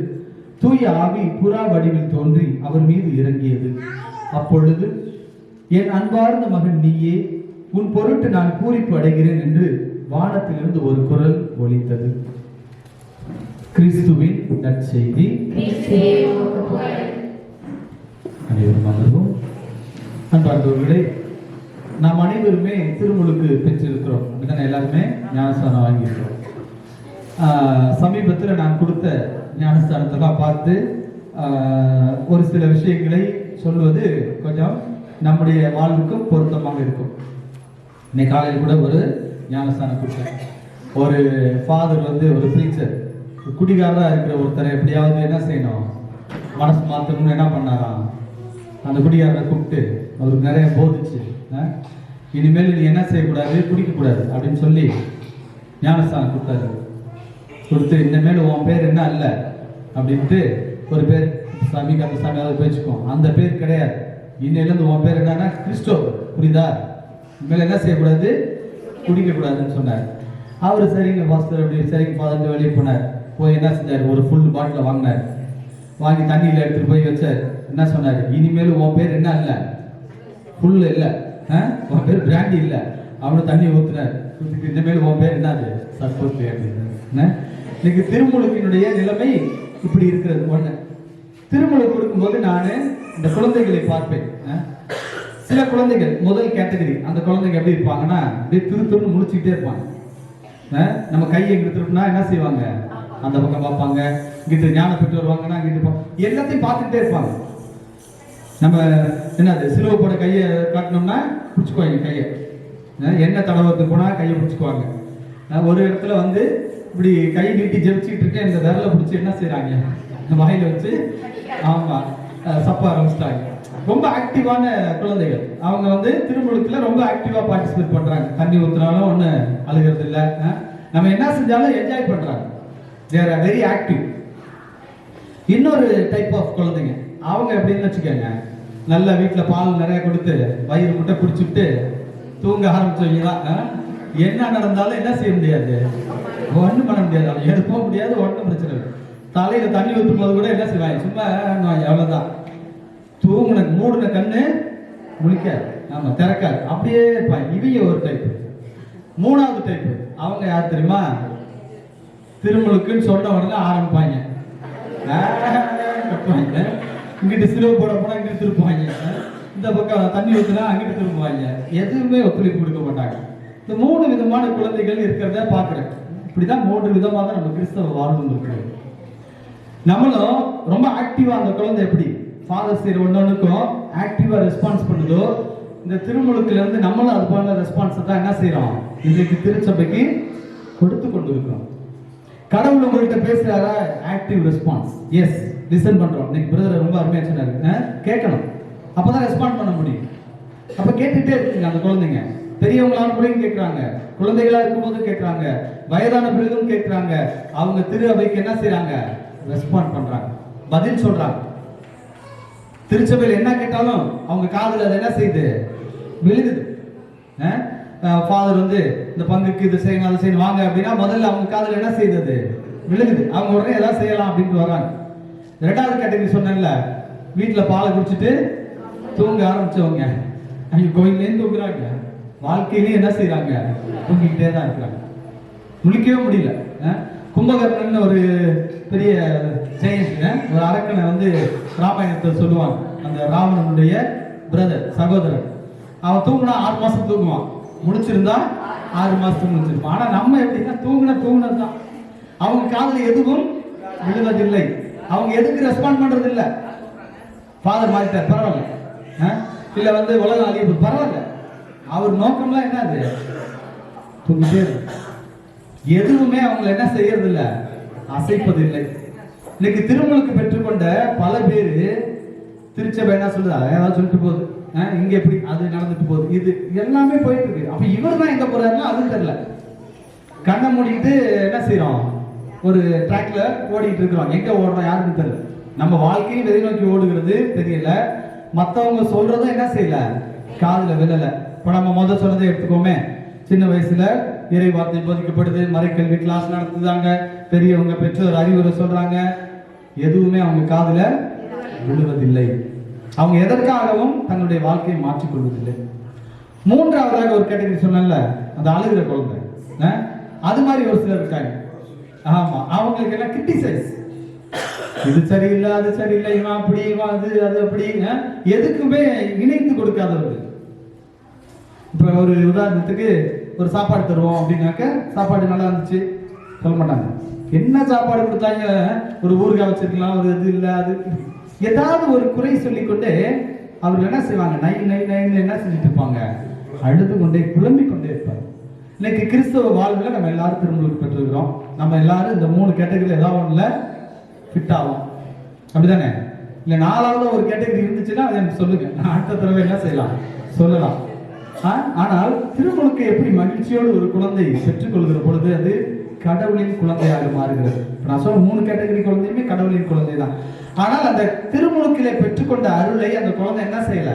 தூய ஆவி புறா வடிவில் தோன்றி அவர் மீது இறங்கியது. அப்பொழுது, என் அன்பார்ந்த மகன் நீயே, உன் பொருட்டு நான் பூரிப்பு அடைகிறேன் என்று வானத்திலிருந்து ஒரு குரல் ஒலித்தது. கிறிஸ்துவின் நற்செய்தி. அனைவரும் அமர்வோம். அன்பார்ந்தவர்களே, நாம் அனைவருமே திருமுழுக்கு பெற்றிருக்கிறோம். எல்லாருமே ஞானஸ்தானம் வாங்கியிருக்கிறோம். சமீபத்தில் நான் கொடுத்த ஞானஸ்தானத்தெல்லாம் பார்த்து ஒரு சில விஷயங்களை சொல்வது கொஞ்சம் நம்முடைய வாழ்வுக்கும் பொருத்தமாக இருக்கும். இன்னைக்கு காலையில் கூட ஒரு ஞானஸ்தானம் கொடுத்தேன். ஒரு ஃபாதர் வந்து ஒரு ப்ரீச்சர் குடிகாரராக இருக்கிற ஒருத்தரை எப்படியாவது என்ன செய்யணும், மனசு மாற்றணும்னு என்ன பண்ணாராம், அந்த குடிகாரரை கூப்பிட்டு அவருக்கு நிறைய போதிச்சு, இனிமேல் நீ என்ன செய்யக்கூடாது, குடிக்கக்கூடாது அப்படின்னு சொல்லி ஞானஸ்தானம் கொடுத்தாரு. கொடுத்து இனிமேல் உன் பேர் என்ன அல்ல அப்படின்ட்டு ஒரு பேர் சாமி கந்த சாமியாவது பேச்சுக்கோம், அந்த பேர் கிடையாது, இன்னையிலேருந்து உன் பேர் என்னன்னா கிறிஸ்டோபர், புரியுதா, இனிமேல் என்ன செய்யக்கூடாது, குடிக்கக்கூடாதுன்னு சொன்னார். அவர் சரிங்க பாஸ்டர் அப்படி சரிங்க ஃபாதர் வெளியே போனார். போய் என்ன செஞ்சார், ஒரு ஃபுல் பாட்டில் வாங்கினார். வாங்கி தண்ணியில் எடுத்துகிட்டு போய் வச்சார். என்ன சொன்னார், இனிமேல் உன் பேர் என்ன இல்லை, ஃபுல் இல்லை, உன் பேர் பிராண்டி இல்லை, அவனை தண்ணி ஊற்றுனார். இனிமேல் உன் பேர் என்னது, சர்பத்து அப்படின்னு. இன்னைக்கு திருமுழுக்கினுடைய நிலைமை இப்படி இருக்கிறது. ஒன்று, திருமுழுக்கு கொடுக்கும்போது நான் இந்த குழந்தைகளை பார்ப்பேன். சில குழந்தைகள் முதல் கேட்டகரி, அந்த குழந்தைங்க எப்படி இருப்பாங்கன்னா அப்படியே திருன்னு முழிச்சுக்கிட்டே இருப்பாங்க. நம்ம கையை இங்கிட்டு திருப்பினா என்ன செய்வாங்க, அந்த பக்கம் பார்ப்பாங்க, இங்கிட்டு ஞானம் பெற்று வருவாங்கன்னா அங்கிட்டு எல்லாத்தையும் பார்த்துக்கிட்டே இருப்பாங்க. நம்ம என்னது சிலுவை போட கையை காட்டினோம்னா பிடிச்சிக்குவாங்க கையை, எண்ணெய் தடவத்துக்கு போனால் கையை பிடிச்சிக்குவாங்க. ஒரு இடத்துல வந்து இப்படி கை நீட்டி ஜெபிச்சுட்டு இருக்கேன், இந்த விரலை பிடிச்சி என்ன செய்யறாங்க, வாயில வச்சு ஆமாம் சப்ப ஆரம்பிச்சிட்டாங்க. ரொம்ப ஆக்டிவான குழந்தைகள். அவங்க வந்து திருமுழுக்குல ரொம்ப ஆக்டிவா பார்ட்டிசிபேட் பண்றாங்க. தண்ணி ஊத்துனாலும் ஒண்ணு அழுகிறது இல்லை, நம்ம என்ன செஞ்சாலும் என்ஜாய் பண்றாங்க. They are very active. இன்னொரு டைப் ஆஃப் குழந்தைங்க, அவங்க எப்படின்னு வச்சுக்கோங்க, நல்ல வீட்டில் பால் நிறைய கொடுத்து வயிறு முட்டை குடிச்சுட்டு தூங்க ஆரம்பிச்சவங்க தான். என்ன நடந்தாலும் என்ன செய்ய முடியாது, ஒன்றும் பண்ண முடியாது, அவங்க எடுக்க முடியாது, ஒன்றும் பிரச்சனை இல்லை. தலையில தண்ணி ஊற்றும் போது கூட என்ன செய்வாங்க, சும்மா எவ்வளவுதான், தூங்குன மூடுன கண்ணு முழிக்காது, ஆமா திறக்காது, அப்படியே இருப்பாங்க. இவங்க ஒரு டைப். மூணாவது டைப், அவங்க யார் தெரியுமா, திருமுழுக்குன்னு சொன்ன உடனே ஆரம்பிப்பாங்க, கட்டுவாங்க, இங்கிட்டு சிலுவை போட போனா இங்கிட்டு திருப்புவாங்க, இந்த பக்கம் தண்ணி ஊத்துனா அங்கிட்டு திரும்புவாங்க, எதுவுமே ஒத்துழைப்பு கொடுக்க மாட்டாங்க. இந்த 3 விதமான குழந்தைகள் இருக்கிறத பாக்குறேன். இப்படிதான் 3 விதமாக நம்ம கிறிஸ்தவ வாழ்வு இருக்கு. நம்மளும் ரொம்ப ஆக்டிவா, அந்த குழந்தை எப்படி ஃபாதர் செய்யற ஒன்னொன்னுக்கும் ஆக்டிவா ரெஸ்பான்ஸ் பண்ணுதோ, இந்த திருமுழுக்குல இருந்து நம்மளும் அது போல ரெஸ்பான்ஸ் தான் என்ன செய்யறோம், இன்றைக்கு திருச்சபைக்கு கொடுத்து கொண்டு இருக்கிறோம். கடவுள் உங்கள்கிட்ட பேசுறாரா, ஆக்டிவ் ரெஸ்பான்ஸ், எஸ் லிசன் பண்றோம். இன்னைக்கு பிரதர் ரொம்ப அருமையா சொன்னாரு, கேட்கணும், அப்பதான் ரெஸ்பாண்ட் பண்ண முடியும். அப்ப கேட்டுட்டே இருக்குங்க அந்த குழந்தைங்க. பெரியவங்களான பிள்ளைங்க கேட்கறாங்க, குழந்தைகளா இருக்கும்போது கேட்கறாங்க, வயதான பிள்ளைகளும் கேட்கறாங்க. அவங்க திரு அவைக்கு என்ன செய்யறாங்க, ரெஸ்பாண்ட் பண்றாங்க, பதில் சொல்றாங்க. திருச்சபையில் என்ன கேட்டாலும் அவங்க காதுல அது என்ன செய்யுது, விழுகுது. ஃபாதர் வந்து இந்த பங்குக்கு இது செய்யணும் அதை செய்யணும் வாங்க அப்படின்னா முதல்ல அவங்க காதுல என்ன செய்யுது, விழுகுது. அவங்க உடனே ஏதாவது செய்யலாம் அப்படின்ட்டு வர்றாங்க. 2வது கேட்டகரி சொன்னேன்ல, வீட்டுல பாலை குடிச்சிட்டு தூங்க ஆரம்பிச்சவங்க, அவங்க கோயிலேருந்து தூங்குறாங்க, வாழ்க்கையிலேயே என்ன செய்யறாங்க, தூங்கிக்கிட்டே தான் இருக்கிறாங்க, முழிக்கவே முடியல. கும்பகர்ணன் ஒரு பெரிய ஜெயண்ட், ஒரு அரக்கனை வந்து ராமாயணத்தை சொல்லுவாங்க. அந்த ராவணனுடைய பிரதர், சகோதரன். அவன் தூங்குனா 6 மாசம் தூங்குவான், முடிச்சிருந்தா 6 மாசத்துக்கு முடிச்சிருப்பான். ஆனா நம்ம எப்படின்னா தூங்குனதுதான். அவங்க காதுல எதுவும் விழுவதில்லை, அவங்க எதுக்கு ரெஸ்பாண்ட் பண்றது இல்லை. ஃபாதர் மாறிட்டார் பரவாயில்ல, இல்ல வந்து உலகம் அழிய பரவாயில்ல, அவர் நோக்கம்லாம் என்னது, தூங்கிட்டே இருக்கு. எதுவுமே அவங்களை என்ன செய்யறது இல்லை, அசைப்பது இல்லை. இன்னைக்கு திருமுழுக்கு பெற்றுக்கொண்ட பல பேரு திருச்சபை என்ன சொல்லுதா, ஏதாவது சொல்லிட்டு போகுது, இங்க எப்படி அது நடந்துட்டு போகுது, இது எல்லாமே போயிட்டு இருக்கு. அப்ப இவர் தான் எங்க போறாருன்னா அதுவும் தெரியல. கண்ணை மூடிட்டு என்ன செய்யறோம், ஒரு ட்ராக்ல ஓடிட்டு இருக்கிறோம், எங்க ஓடுறோம் யாருக்கும் தெரியல. நம்ம வாழ்க்கையும் எதை நோக்கி ஓடுகிறது தெரியல, மத்தவங்க சொல்றதும் என்ன செய்யல, காதுல விழல. இப்ப நம்ம முதல் சொன்னதை எடுத்துக்கோமே, சின்ன வயசுல இறை வார்த்தை போதிக்கப்படுது, மறைக்கல்வி கிளாஸ் நடத்துதாங்க, பெரியவங்க பெற்றோர் அறிவுரை சொல்றாங்க, எதுவுமே அவங்க காதுல விழுவதில்லை. அவங்க எதற்காகவும் தன்னுடைய வாழ்க்கையை மாற்றிக் கொள்வதில்லை. மூன்றாவதாக ஒரு கேட்டகரி சொன்னல, அந்த அழுகிற குழந்தை, அது மாதிரி ஒரு சிலர் இருக்காங்க. ஆமா, அவங்களுக்கு என்ன கிரிட்டிசைஸ், இது சரியில்லை அது சரியில்லை, இவன் அப்படி இவன் அது அப்படி, எதுக்குமே இணைத்து கொடுக்காதவர்கள். இப்ப ஒரு உதாரணத்துக்கு ஒரு சாப்பாடு தருவோம் அப்படின்னாக்க, சாப்பாடு நல்லா இருந்துச்சு சொல்ல மாட்டாங்க. என்ன சாப்பாடு கொடுத்தாங்க, ஒரு ஊறுகாய் வச்சிருக்கலாம், ஒரு இது இல்லை, அது ஏதாவது ஒரு குறை சொல்லிக்கொண்டே அவர்கள் என்ன செய்வாங்க, நைன் என்ன செஞ்சுட்டு இருப்பாங்க, அழுது கொண்டே புலம்பிக் கொண்டே இருப்பாங்க. இன்னைக்கு கிறிஸ்தவ வாழ்வில் நம்ம எல்லாரும் திருமுழுக்கு பெற்றிருக்கிறோம். நம்ம எல்லாரும் இந்த 3 கேட்டகரியில் ஏதாவது ஒண்ணுல ஃபிட் ஆகும், அப்படிதானே? இல்ல 4வது ஒரு கேட்டகரி இருந்துச்சுன்னா அதை எனக்கு சொல்லுங்க, நான் அடுத்த தடவை என்ன செய்யலாம் சொல்லலாம். ஆனால் திருமுழுக்கு எப்படி மகிழ்ச்சியோடு ஒரு குழந்தை பெற்றுக்கொள்கிற பொழுது அது கடவுளின் குழந்தையாக மாறுகிறது. நான் சொல்ல 3 கேட்டகரி குழந்தையுமே கடவுளின் குழந்தை தான். ஆனால் அந்த திருமுழுக்கிலே பெற்றுக்கொண்ட அருளை அந்த குழந்தை என்ன செய்யல,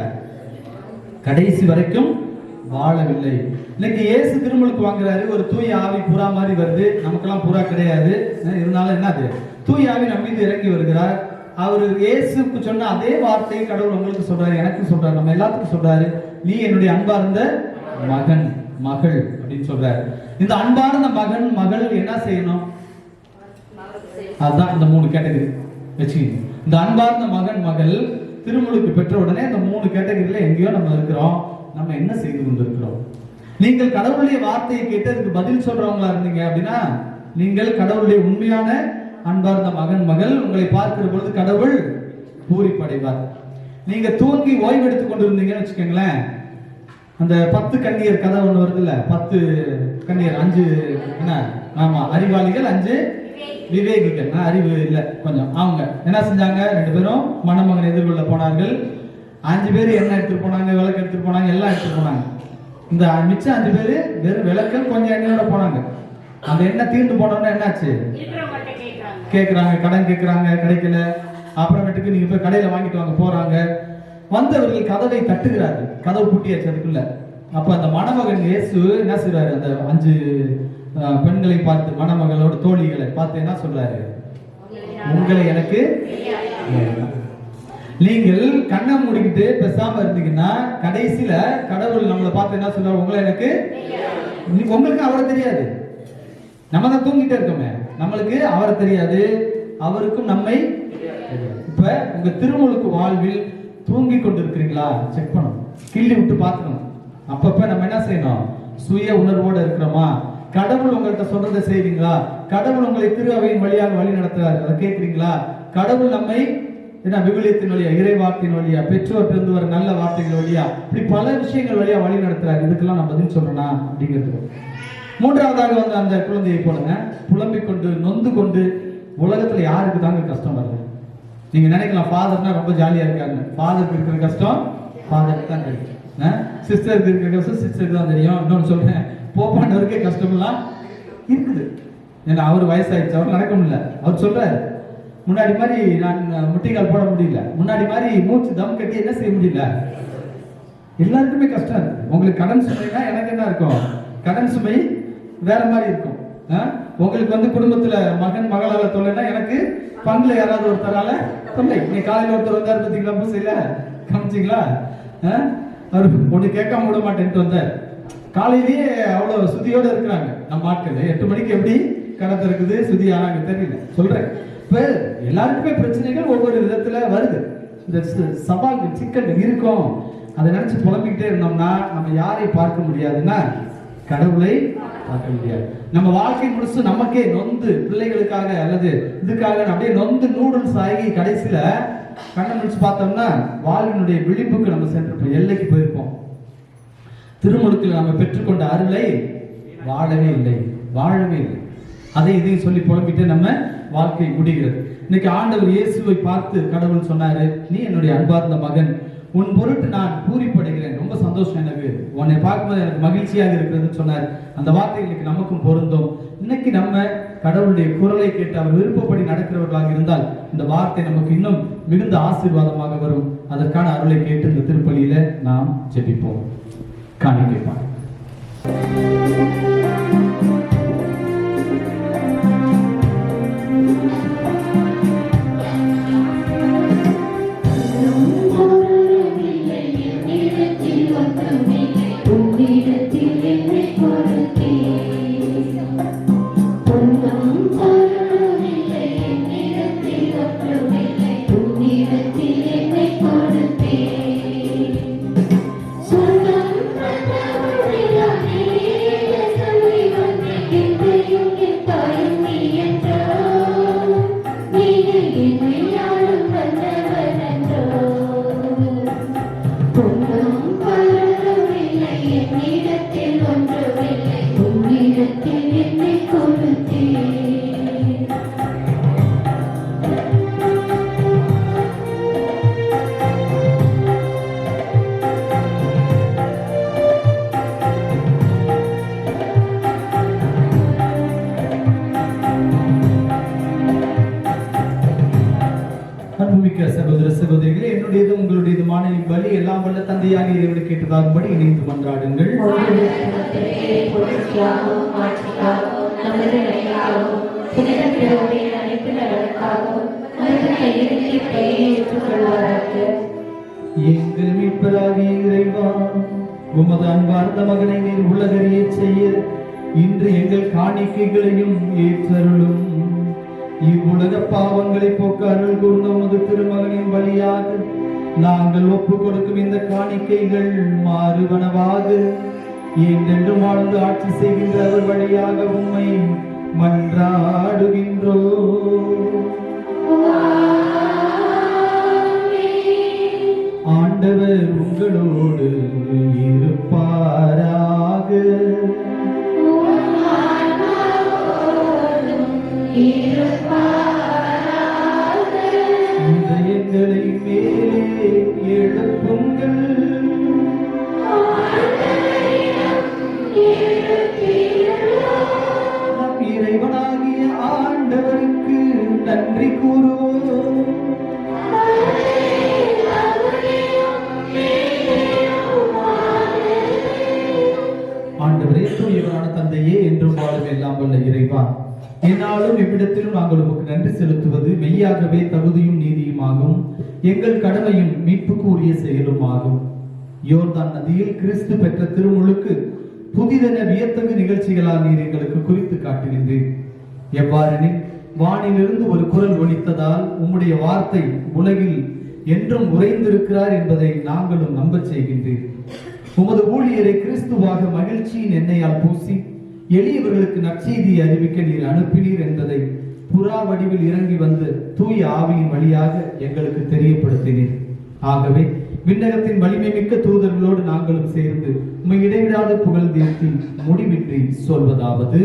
கடைசி வரைக்கும் வாழவில்லை. இன்னைக்கு இயேசு திருமுழுக்கு வாங்குறாரு, ஒரு தூய ஆவி புறா மாதிரி வருது. நமக்கெல்லாம் புறா கிடையாது, இருந்தாலும் என்னது, தூய ஆவி நம்ம மீது இறங்கி வருகிறார். அவர் இயேசுக்கு சொன்ன அதே வார்த்தையை கடவுள் உங்களுக்கு சொல்றாரு, எனக்கு சொல்றாரு, நம்ம எல்லாத்துக்கும் சொல்றாரு, நீ என்னுடைய அன்பார்ந்த மகன் மகள் அப்படின்னு சொல்றாரு. இந்த அன்பார்ந்த மகன் மகள் என்ன செய்யணும், அதுதான் இந்த 3 கேட்டகரி வச்சுக்கீங்க. இந்த அன்பார்ந்த மகன் மகள் திருமுழுக்கு பெற்ற உடனே இந்த 3 கேட்டகரியில எங்கேயோ நம்ம இருக்கிறோம். நம்ம என்ன செய்து கொண்டிருக்கிறோம்? நீங்கள் கடவுளுடைய வார்த்தையை கேட்டு அதுக்கு பதில் சொல்றவங்களா இருந்தீங்க அப்படின்னா, நீங்கள் கடவுளுடைய உண்மையான அன்பார்ந்த மகன் மகள். உங்களை பார்க்கிற பொழுது கடவுள் பூரிப்படைவார். நீங்க தூங்கி ஓய்வு எடுத்துக் கொண்டிருந்தீங்கன்னு வச்சுக்கோங்களேன், அந்த 10 கன்னியர் கதை ஒண்ணு வருது இல்ல, 10 கன்னியர், 5 என்ன, ஆமா, அறிவாளிகள், 5 விவேகிகள். அறிவு இல்ல கொஞ்சம். அவங்க என்ன செஞ்சாங்க, 2 பேரும் மணமகன் எதிர்கொள்ள போனார்கள். 5 பேர் எண்ணெய் எடுத்துட்டு போனாங்க, விளக்கு எடுத்துட்டு போனாங்க, எல்லாம் எடுத்துட்டு போனாங்க. இந்த மிச்சம் 5 பேர் வெறும் விளக்கல் கொஞ்சம் எண்ணெயோட போனாங்க. அந்த எண்ணெய் தீர்ந்து போனோம்னா என்னாச்சு, கேட்கறாங்க, கடன் கேட்கறாங்க, கிடைக்கல. அப்புறமேட்டுக்கு நீங்க போய் கடையில வாங்கிட்டு வாங்க போறாங்க. வந்தவர்கள் கதவை தட்டுகிறார்கள், கதவு பூட்டியாச்சு அதுக்குள்ள. அப்ப அந்த மணமகன் இயேசு என்ன செய்றாரு, அந்த 5 பெண்களை பார்த்து, மணமகளோட தோழிகளை பார்த்து என்ன சொல்றாரு, உங்களை எனக்கு, நீங்கள் கண்ணை மூடிக்கிட்டு பேசாம இருந்தீங்கன்னா கடைசியில கடவுள் நம்மளை பார்த்து என்ன சொல்றாரு, உங்களை எனக்கு, உங்களுக்கு அவரை தெரியாது. நம்ம தான் தூங்கிட்டே இருக்கோமே, நம்மளுக்கு அவரை தெரியாது, அவருக்கும் நம்மை. இப்ப உங்க திருமுழுக்கு வாழ்வில் தூங்கி கொண்டு இருக்கிறீங்களா செக் பண்ணணும், கிள்ளி விட்டு பார்க்கணும். அப்பப்ப நம்ம என்ன செய்யணும், சுய உணர்வோடு இருக்கிறோமா, கடவுள் உங்கள்கிட்ட சொல்றதை செய்றீங்களா, கடவுள் உங்களை திரு அவையின் வழியாக வழி நடத்துறாரு, அதை கேட்கிறீங்களா, கடவுள் நம்மை என்ன விவிலியத்தின் வழியா, இறை வார்த்தையின் வழியா, பெற்றோர் இருந்து வர நல்ல வார்த்தைகள் வழியா, இப்படி பல விஷயங்கள் வழியா வழி நடத்துறாரு, இதுக்கெல்லாம் நான் பதில் சொல்றேனா அப்படிங்கிறது. 3வதாக வந்து அந்த குழந்தையை போலங்க புலம்பிக் கொண்டு நொந்து கொண்டு, உலகத்துல யாருக்கு தாங்க கஷ்டம் வருது? நீங்க நினைக்கலாம் ஃபாதர்னா ரொம்ப ஜாலியா இருக்காங்க, ஃபாதருக்கு இருக்கிற கஷ்டம் ஃபாதருக்கு தான் தெரியும், சிஸ்டருக்கு இருக்கிற கஷ்டம் சிஸ்டருக்கு தான் தெரியும். இன்னொன்னு சொல்றேன், போப்பாண்டவருக்கே கஷ்டம் எல்லாம் இருக்குது. ஏன்னா அவர் வயசாயிடுச்சு, அவர் நடக்க முடியல. அவர் சொல்றாரு, முன்னாடி மாதிரி நான் முட்டிகால் போட முடியல, முன்னாடி மாதிரி மூச்சு தம் கட்டி என்ன செய்ய முடியல. எல்லாருக்குமே கஷ்டம் இருக்கு. உங்களுக்கு கடன் சுமைனா எனக்கு என்ன இருக்கும், கடன் சுமை வேற மாதிரி இருக்கும். உங்களுக்கு வந்து குடும்பத்துல மகன் மகளால தொல்லைனா எனக்கு பங்குல யாராவது ஒருத்தரால தொல்லை. நீ காலையில ஒருத்தர் வந்தாரு பார்த்தீங்களா, பூசையில கவனிச்சிங்களா, அவர் ஒண்ணு கேட்காம விட மாட்டேன்ட்டு வந்தார். காலையிலேயே அவ்வளவு சுதியோட இருக்கிறாங்க நம்ம ஆட்கள். 8 மணிக்கு எப்படி கடை திறக்குது, சுதி ஆனாங்க தெரியல சொல்றேன். இப்ப எல்லாருக்குமே பிரச்சனைகள் ஒவ்வொரு விதத்துல வருது. இந்த சவால்கள் சிக்கல்கள் இருக்கும். அதை நினைச்சு புலம்பிக்கிட்டே இருந்தோம்னா நம்ம யாரை பார்க்க முடியாதுன்னா கடவுளை பார்க்க முடியாது. நம்ம வாழ்க்கை முழுசு நமக்கே நொந்து பிள்ளைகளுக்காக அல்லது இதுக்காக அப்படியே நொந்து நூடுல்ஸ் ஆகி கடைசியில கண்ணை முடிச்சு பார்த்தோம்னா வாழ்வினுடைய விளிம்புக்கு நம்ம சென்று எல்லைக்கு போயிருப்போம். திருமுழுக்கில் நம்ம பெற்றுக்கொண்ட அருளை வாழவே இல்லை. அதை இதையும் சொல்லி புலம்பிட்டு நம்ம வாழ்க்கை முடிகிறது. இன்னைக்கு ஆண்டவர் இயேசுவை பார்த்து கடவுள் சொன்னாரு, நீ என்னுடைய அன்பார்ந்த மகன், உன் பொருட்டு நான் பூரிப்படைகிறேன், ரொம்ப சந்தோஷம் எனக்கு, உன்னை பார்க்கும்போது எனக்கு மகிழ்ச்சியாக இருக்கிறதுன்னு சொன்னார். அந்த வார்த்தை இன்னைக்கு நமக்கும் பொருந்தும். இன்னைக்கு நம்ம கடவுளுடைய குரலை கேட்டு அவர் விருப்பப்படி நடக்கிறவர்களாக இருந்தால் இந்த வார்த்தை நமக்கு இன்னும் மிகுந்த ஆசீர்வாதமாக வரும். அதற்கான அருளை கேட்டு இந்த திருப்பலியில நாம் ஜெபிப்போம். காணிக்கைப்பார். அன்புமிக்க சகோதர சகோதரிகளே, என்னுடையது உங்களுடையதுமான இப்பலி எல்லாம் வல்ல தந்தையாக இறைவனுக்கு கேட்டதாகும்படி இணைந்து மன்றாடுங்கள். எங்கள் மீட்பராகிய இறைவா, உமது அன்பார்ந்த மகனை நீர் உலகறிய செய்ய இன்று எங்கள் காணிக்கைகளையும் ஏற்றருளும். இவ்வுலக பாவங்களை போக்க அருள் கூர்ந்த உமது திருமகனின் வழியாக நாங்கள் ஒப்புக் கொடுக்கும் இந்த காணிக்கைகள் மாறுவனவாக என்றென்றும் வாழ்ந்து ஆட்சி செய்கின்ற அவர் வழியாக உம்மை மன்றாடுகின்றோ. ஆண்டவர் உங்களோடு இருப்பாராக. இதயங்களை மேலே எழுப்புங்கள். நம் இறைவனாகிய ஆண்டவருக்கு நன்றி கூறுவோம். ஆண்டவரே, தூயவரான தந்தையே, என்றும் வாழும் எல்லாம் வல்ல இறைவா, என்னாலும் எவ்விடத்திலும் நாங்கள் உமக்கு நன்றி செலுத்துவது மெய்யாகவே தகுதியும் நீதியுமாகும், எங்கள் கடமையும் மீட்புக்கு உரிய செயலும் ஆகும். யோர்தான் நதியில் கிறிஸ்து பெற்ற திருமுழுக்கு புதிதென வியத்தகு நிகழ்ச்சிகளால் நீர் எங்களுக்கு குறித்து காட்டுகின்றேன். எவ்வாறெனில் வானிலிருந்து ஒரு குரல் ஒலித்ததால் உம்முடைய வார்த்தை உலகில் என்றும் உறைந்திருக்கிறார் என்பதை நாங்களும் நம்பச் செய்கின்றேன். உமது ஊழியரை கிறிஸ்துவாக மகிழ்ச்சியின் எண்ணெயால் பூசி எளியவர்களுக்கு நற்செய்தியை அறிவிக்க நீர் அனுப்பினீர் என்பதை புறா வடிவில் இறங்கி வந்து தூய ஆவியின் வழியாக எங்களுக்கு தெரியப்படுத்தினீர். ஆகவே விண்ணகத்தின் வலிமை மிக்க தூதர்களோடு நாங்களும் சேர்ந்து உம்மை இடைவிடாத புகழ்ந்தேத்தி முடிவின்றி சொல்வதாவது: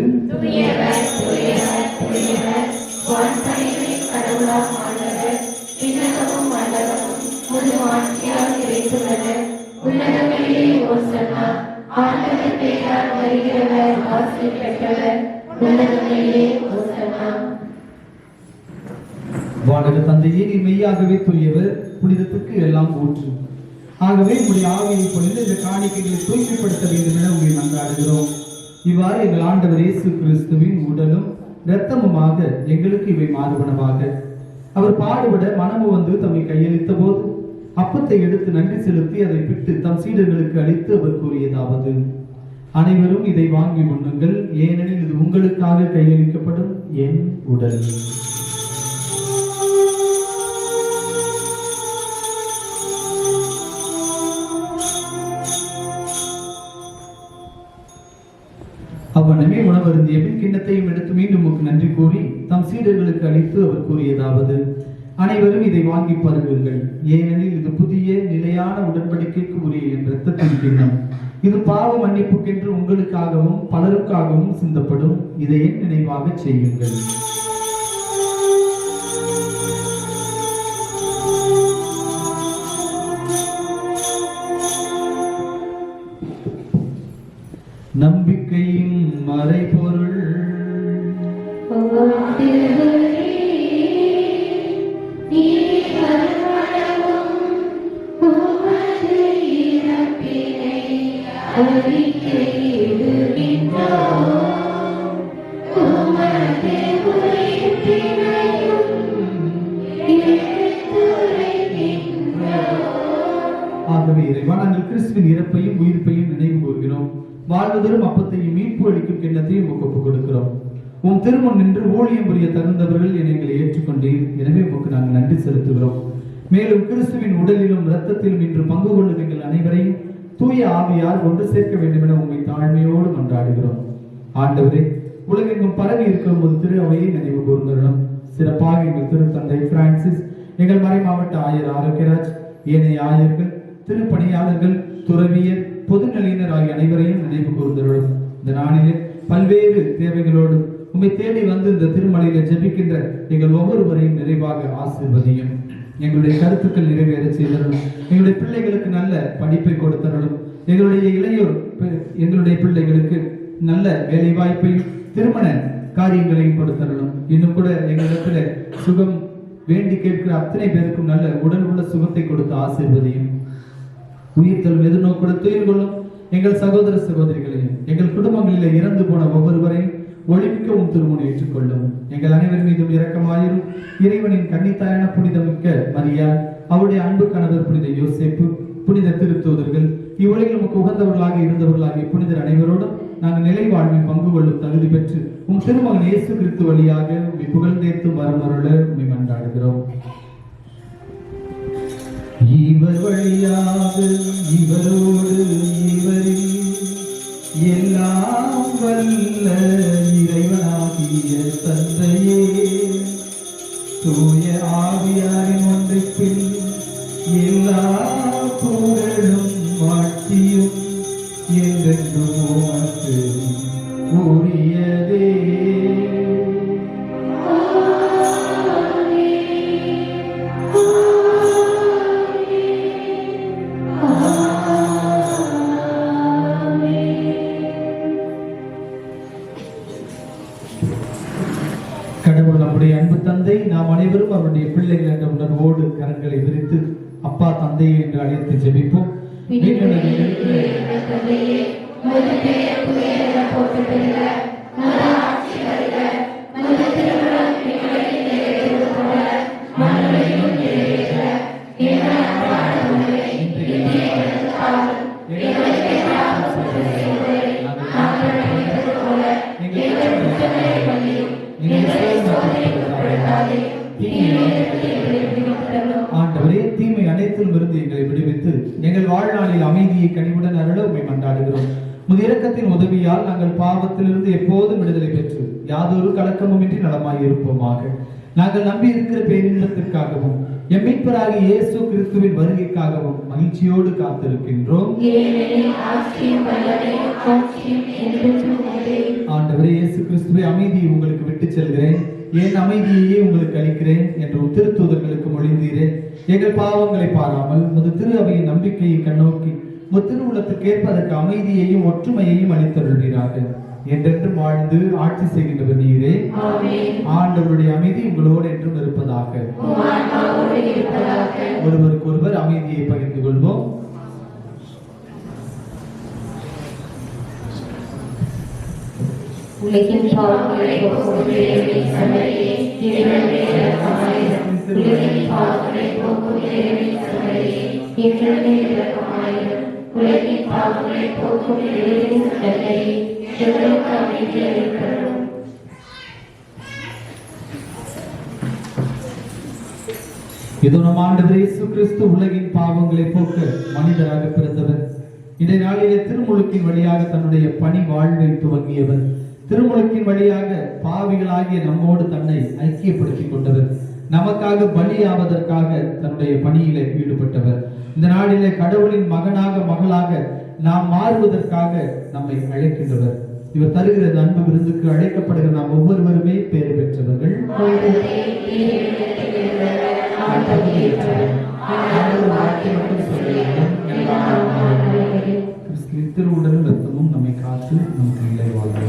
வானக தந்தையே, நீ மெய்யாகவே தூயவர், புனிதத்துக்கு எல்லாம் ஊற்று. ஆகவே உங்களுடைய ஆவியை பொழுது இந்த காணிக்கைகளை தூய்மைப்படுத்த வேண்டும் என உங்களை மன்றாடுகிறோம். இவ்வாறு எங்கள் ஆண்டவர் இயேசு கிறிஸ்துவின் உடலும் இரத்தமுமாக எங்களுக்கு இவை மாறுபனவாக. அவர் பாடுபட மனமு வந்து தம்மை கையளித்த போது அப்பத்தை எடுத்து நன்றி செலுத்தி அதை பிட்டு தம் சீடர்களுக்கு அளித்து அவர் கூறியதாவது: அனைவரும் இதை வாங்கி உண்ணுங்கள், ஏனெனில் இது உங்களுக்காக கையளிக்கப்படும் என் உடல். அவ்வனமே உணவருந்திய பின் கிண்ணத்தையும் எடுத்து மீண்டும் நன்றி கூறி தம் சீடர்களுக்கு அளித்து அவர் கூறியதாவது: அனைவரும் இதை வாங்கி பருகுங்கள், ஏனெனில் இது புதிய நிலையான உடன்படிக்கைக்கு உரிய என் இரத்தத்தின் கிண்ணம். இது பாவ மன்னிப்புக்கென்று உங்களுக்காகவும் பலருக்காகவும் சிந்தப்படும். இதை என் நினைவாக செய்யுங்கள். நம்பிக்கையின் மறைபொருள் ஆகவே இறைவா, நாங்கள் கிறிஸ்துவின் இறப்பையும் உயிர்ப்பையும் நினைவு கூறுகிறோம். வாழ்வதரும் அப்பத்தையும் மீட்பு அளிக்கும் கிண்ணத்தையும் உமக்கு ஒப்புக் கொடுக்கிறோம். உம் திருமுன் நின்று ஊழியம் புரிய தகுந்தவர்கள் என எங்களை ஏற்றுக்கொண்டீர். எனவே உமக்கு நாங்கள் நன்றி செலுத்துகிறோம். மேலும் கிறிஸ்துவின் உடலிலும் இரத்தத்திலும் இன்று பங்கு கொள்ளும் எங்கள் அனைவரையும் தூய ஆவியார் ஒன்று சேர்க்க வேண்டும் என உண்மை தாழ்மையோடு கொண்டாடுகிறோம். ஆண்டவரே, உலகெங்கும் பரவி இருக்கும் ஒரு திரு அவையை நினைவு கூர்ந்தருளும். சிறப்பாக எங்கள் திருத்தந்தை பிரான்சிஸ், எங்கள் மறை மாவட்ட ஆயர் ஆரோக்கியராஜ், ஏனைய ஆயர்கள், திருப்பணியாளர்கள், துறவியர், பொதுநிலையினர் ஆகிய அனைவரையும் நினைவு கூர்ந்தருளும். இந்த நாளிலே பல்வேறு தேவைகளோடு உம்மை தேடி வந்து இந்த திருமலையில ஜெபிக்கின்ற எங்கள் ஒவ்வொருவரையும் நிறைவாக ஆசீர்வதியும். எங்களுடைய கருத்துக்கள் நிறைவேற செய்தருளும். எங்களுடைய பிள்ளைகளுக்கு நல்ல படிப்பை கொடுத்தருளும். எங்களுடைய இளையோர் எங்களுடைய பிள்ளைகளுக்கு நல்ல வேலை வாய்ப்பையும் திருமண காரியங்களையும் கொடுத்தருளும். இன்னும் கூட எங்களிடத்துல சுகம் வேண்டி கேட்கிற அத்தனை பேருக்கும் நல்ல உடல் உள்ள சுகத்தை கொடுத்து ஆசீர்வதியும். உயிர்த்தல் எதிர்நோக்குட துயில் கொள்ளும் எங்கள் சகோதர சகோதரிகளையும் எங்கள் குடும்பங்களில் இறந்து போன ஒவ்வொருவரையும் ஒளிமிக்கவும் திருமணம் ஏற்றுக்கொள்ளும். எங்கள் அனைவர் மீதும் இரக்கமாயிரும். இறைவனின் கன்னித்தாயான புனிதமிக்க மரியா, அவருடைய அன்பு கணவர் புனித யோசேப்பு, புனித திருத்தூதர்கள், இவ்வுலகில் நமக்கு உகந்தவர்களாக இருந்தவர்களாகிய புனிதர் அனைவரோடும் நாங்கள் நிலை வாழ்வில் பங்கு கொள்ளும் தகுதி பெற்று உம் திருமகன் இயேசு கிறிஸ்து வழியாக உம்மை புகழ்ந்தேர்த்து வரமருள உம்மை மன்றாடுகிறோம். இவர் வழியாக இவரோடு இவரில் எல்லாம் வல்ல இறைவனாகிய தந்தையே, தூய ஆவியாரின் ஒன்றிப்பில் எல்லா புகழும் வாழ்த்தியும் என்றென்றும் உமக்கு உரியதே. கடவுள் நம்முடைய அன்பு தந்தை, நாம் அனைவரும் அவருடைய பிள்ளைகள் என்ற உணர்வோடு கரங்களை விரித்து அப்பா தந்தையை என்று அழைத்து ஜெபிப்போம். ஆண்டவரே, தீமை அனைத்திலும் இருந்து எங்களை விடுவித்து எங்கள் வாழ்நாளில் அமைதியை கனிவுடன் அருள உம்மை மன்றாடுகிறோம். உமது இரக்கத்தின் உதவியால் நாங்கள் பாவத்திலிருந்து எப்போதும் விடுதலை பெற்று யாதொரு கலக்கமுமின்றி நலமாய் இருப்போமாக. நாங்கள் நம்பி இருக்கிற பேரின்பத்திற்காகவும் எம் மீட்பராகிய இயேசு கிறிஸ்துவின் வருகைக்காகவும் மகிழ்ச்சியோடு காத்திருக்கின்றோம். ஆண்டவரே இயேசு கிறிஸ்துவை, அமைதியை உங்களுக்கு விட்டு செல்கிறேன், என் அமைதியையே உங்களுக்கு அளிக்கிறேன் என்று திருத்தூதர்களுக்கு மொழிந்தீரே. எங்கள் பாவங்களை பாராமல் உமது திரு அவையின் நம்பிக்கையை கண்ணோக்கி உமது திருவுளத்துக்கு ஏற்பதற்கு அமைதியையும் ஒற்றுமையையும் அளித்தருள்வீராக. என்றென்றும் வாழ்ந்து ஆட்சி செய்கின்றவர் நீரே. ஆண்டவருடைய அமைதி உங்களோடு என்றும் இருப்பதாக. ஒருவருக்கு ஒருவர் அமைதியை பகிர்ந்து கொள்வோம். உலகின் பாவங்களை போக்கும் இறைவனின் சமரியே, இறைவனுடைய இரக்கமாயிரும். உலகின் பாவங்களை போக்கும் இறைவனின் சமரியே, இறைவனுடைய இரக்கமாயிரும். உலகின் பாவங்களை போக்கும் இறைவனின் சமரியே, எங்களுக்கு அமைதி அளித்தருளும். இதோ நம் ஆண்டவர் இயேசு கிறிஸ்து உலகின் பாவங்களை போக்க மனிதராக பிறந்தவர். இந்த நாளிலே திருமுழுக்கின் வழியாக தன்னுடைய பணி வாழ்வை துவங்கியவர். திருமுழுக்கின் வழியாக பாவிகளாகிய நம்மோடு தன்னை ஐக்கியப்படுத்திக் கொண்டவர். நமக்காக பலியாவதற்காக தன்னுடைய பணியிலே ஈடுபட்டவர். இந்த நாளிலே கடவுளின் மகனாக மகளாக நாம் மாறுவதற்காக நம்மை அழைக்கின்றவர். இவர் தருகிற அன்பு விருந்துக்கு அழைக்கப்படுகிற நாம் ஒவ்வொருவருமே பேறு பெற்றவர்கள். திருவுடலும் ரத்தமும் நம்மை காத்து நமக்கு நிலை வாழ்வு.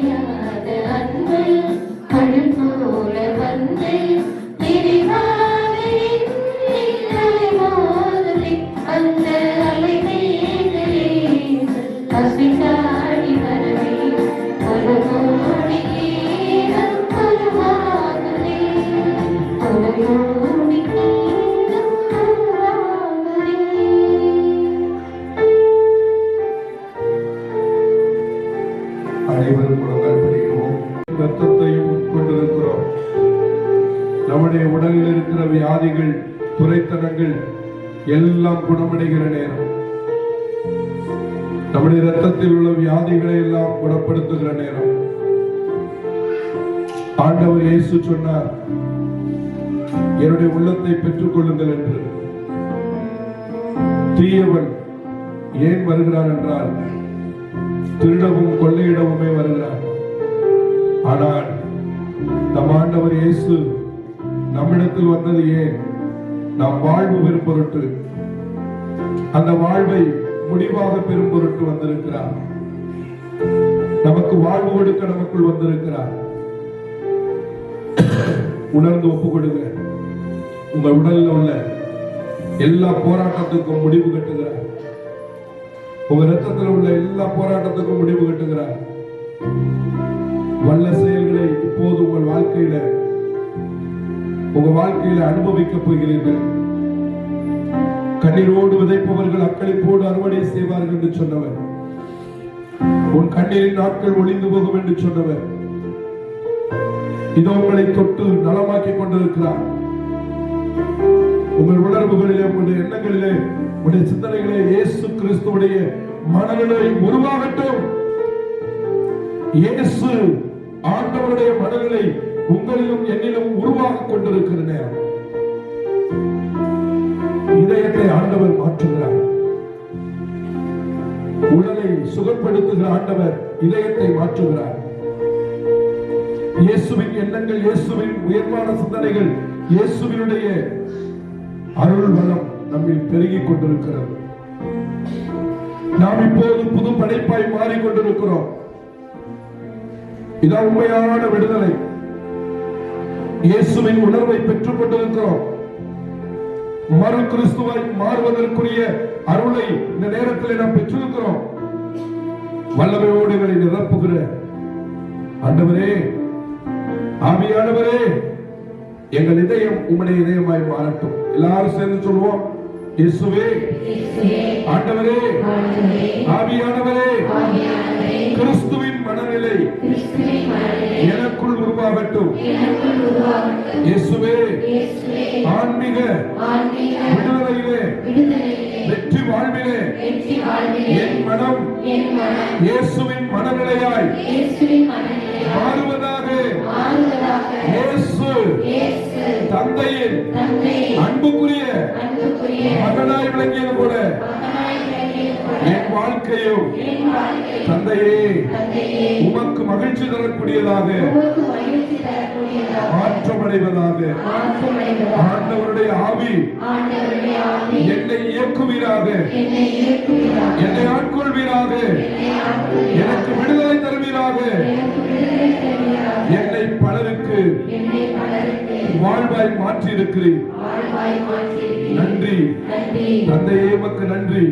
அழியாத அன்பு கடல் போல வந்து நிறைவாக என்னில் அலைமோதுதே. அந்த அலைமேலே அசைந்தாடி வரவே ஒரு கோடி நேரம் பருவாகுதே. ஒரு கோடி நேரம் பருவாகுதே. அனைவரும் முழங்கால் படிக்கவும். ரத்தத்தையும் உட்கொண்டிருக்கிறோம். நம்முடைய உடலில் இருக்கிற வியாதிகள், துரைத்தனங்கள் எல்லாம் குணமடைகிற நேரம். நம்முடைய ரத்தத்தில் உள்ள வியாதிகளை எல்லாம் குணப்படுத்துகிற நேரம். ஆண்டவர் இயேசு சொன்னார், என்னுடைய உள்ளத்தை பெற்றுக் கொள்ளுங்கள் என்று. தீயவன் ஏன் வருகிறான் என்றால் திருடவும் கொள்ளையிடவுமே வருகிறார். ஆனால் நம் ஆண்டவர் இயேசு நம்மிடத்தில் வந்தது ஏன்? நாம் வாழ்வு பெறும் பொருட்டு, அந்த வாழ்வை முடிவாக பெறும் பொருட்டு வந்திருக்கிறார். நமக்கு வாழ்வு கொடுக்க நமக்குள் வந்திருக்கிறார். உணர்ந்து ஒப்புக் கொடுங்க. உங்கள் உடலில் உள்ள எல்லா போராட்டத்துக்கும் முடிவு கட்டுகிறார். உங்க ரத்தத்தில் உள்ள எல்லா போராட்டத்துக்கும் முடிவு கட்டுகிறார். வல்ல செயல்களை இப்போது உங்க வாழ்க்கையில அனுபவிக்கப் போகிறீர்கள். கண்ணீரோடு விதைப்பவர்கள் அக்களிப்போடு அறுவடை செய்வார்கள் என்று சொன்னவர், உன் கண்ணீரின் நாட்கள் ஒளிந்து போகும் என்று சொன்னவர், இதோ உங்களை தொட்டு நலமாக்கிக் கொண்டிருக்கிறார். உங்கள் உணர்வுகளிலே, உங்களுடைய எண்ணங்களிலே, உங்களுடைய சிந்தனைகளே இயேசு கிறிஸ்துவுடைய மனநிலை உருவாகட்டும். இயேசு ஆண்டவருடைய மனநிலை உங்களிலும் என்னிலும் உருவாகிக் கொண்டிருக்கிற நேரம். இதயத்தை ஆண்டவர் மாற்றுகிறார். உடலை சுகப்படுத்துகிற ஆண்டவர் இதயத்தை மாற்றுகிறார். இயேசுவின் எண்ணங்கள், இயேசுவின் உயர்வான சிந்தனைகள், இயேசுவினுடைய அருள் வளம் நம்மில் பெருகிக் கொண்டிருக்கிறது. நாம் இப்போது புது படைப்பாய் மாறிக்கொண்டிருக்கிறோம். இதான் உண்மையான விடுதலை. இயேசுவின் உணர்வை பெற்றுக் கொண்டிருக்கிறோம். மறு கிறிஸ்துவாய் மாறுவதற்குரிய அருளை இந்த நேரத்தில் நாம் பெற்றிருக்கிறோம். வல்லமையோடு இவரை நிரப்புகிற ஆண்டவரே, ஆவியானவரே, எங்கள் இதயம் உம்முடைய இதயமாய் மாறட்டும். எல்லாரும் சேர்ந்து சொல்வோம், இயேசுவே, ஆண்டவரே, ஆவியானவரே, கிறிஸ்துவின் மனநிலை எனக்குள் உருவாகட்டும். இயேசுவே, ஆன்மீக விடுதலையிலே, வெற்றி வாழ்விலே என் மனம் இயேசுவின் மனநிலையாய் மாறுவதாக. இயேசு தந்தையின் அன்புக்குரிய மகனாய் விளங்கியது போல என் வாழ்க்கையும் தந்தையே உமக்கு மகிழ்ச்சி தரக்கூடியதாக மாற்றமடைவதாக. ஆண்டவருடைய ஆவி என்னை இயக்குவீராக, என்னை ஆட்கொள்வீராக, எனக்கு விடுதலை தருவீராக, என்னை பலருக்கு வாழ்வாய் மாற்றி இருக்கிறேன். நன்றி தந்தையே, உமக்கு நன்றி.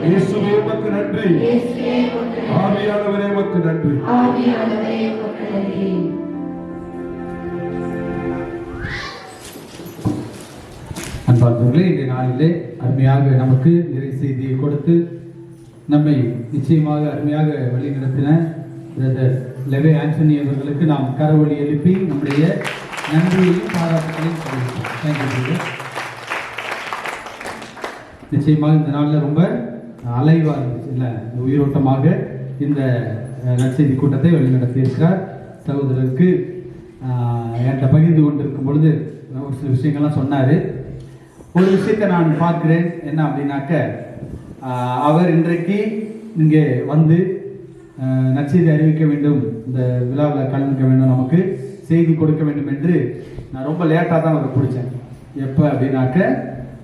இயேசுவே, உமக்கு நன்றி. ஆவியானவரே, உமக்கு நன்றி. அன்பார்ந்தவர்களே, இந்த நாளிலே அருமையாக நமக்கு இறை செய்தியை கொடுத்து நம்மை நிச்சயமாக அருமையாக வழிநடத்தின லெவே ஆண்டனி அவர்களுக்கு நாம் கரவொலி எழுப்பி நம்முடைய நன்றியையும் பாராட்டுகளையும் தெரிவிக்கிறோம். நிச்சயமாக இந்த நாளில் ரொம்ப அலைவா இருந்துச்சு இல்லை, உயிரோட்டமாக இந்த நற்செய்தி கூட்டத்தை வழிநடத்தி இருக்கிறார். சகோதரருக்கு என்கிட்ட பகிர்ந்து கொண்டிருக்கும் பொழுது ஒரு சில விஷயங்கள்லாம் சொன்னார். ஒரு விஷயத்தை நான் பார்க்கிறேன், என்ன அப்படின்னாக்க, அவர் இன்றைக்கு இங்கே வந்து நற்செய்தி அறிவிக்க வேண்டும், இந்த விழாவில் கலந்துக்க வேண்டும், நமக்கு செய்தி கொடுக்க வேண்டும் என்று நான் ரொம்ப லேட்டாக தான் அவரை பிடிச்சேன். எப்போ அப்படின்னாக்க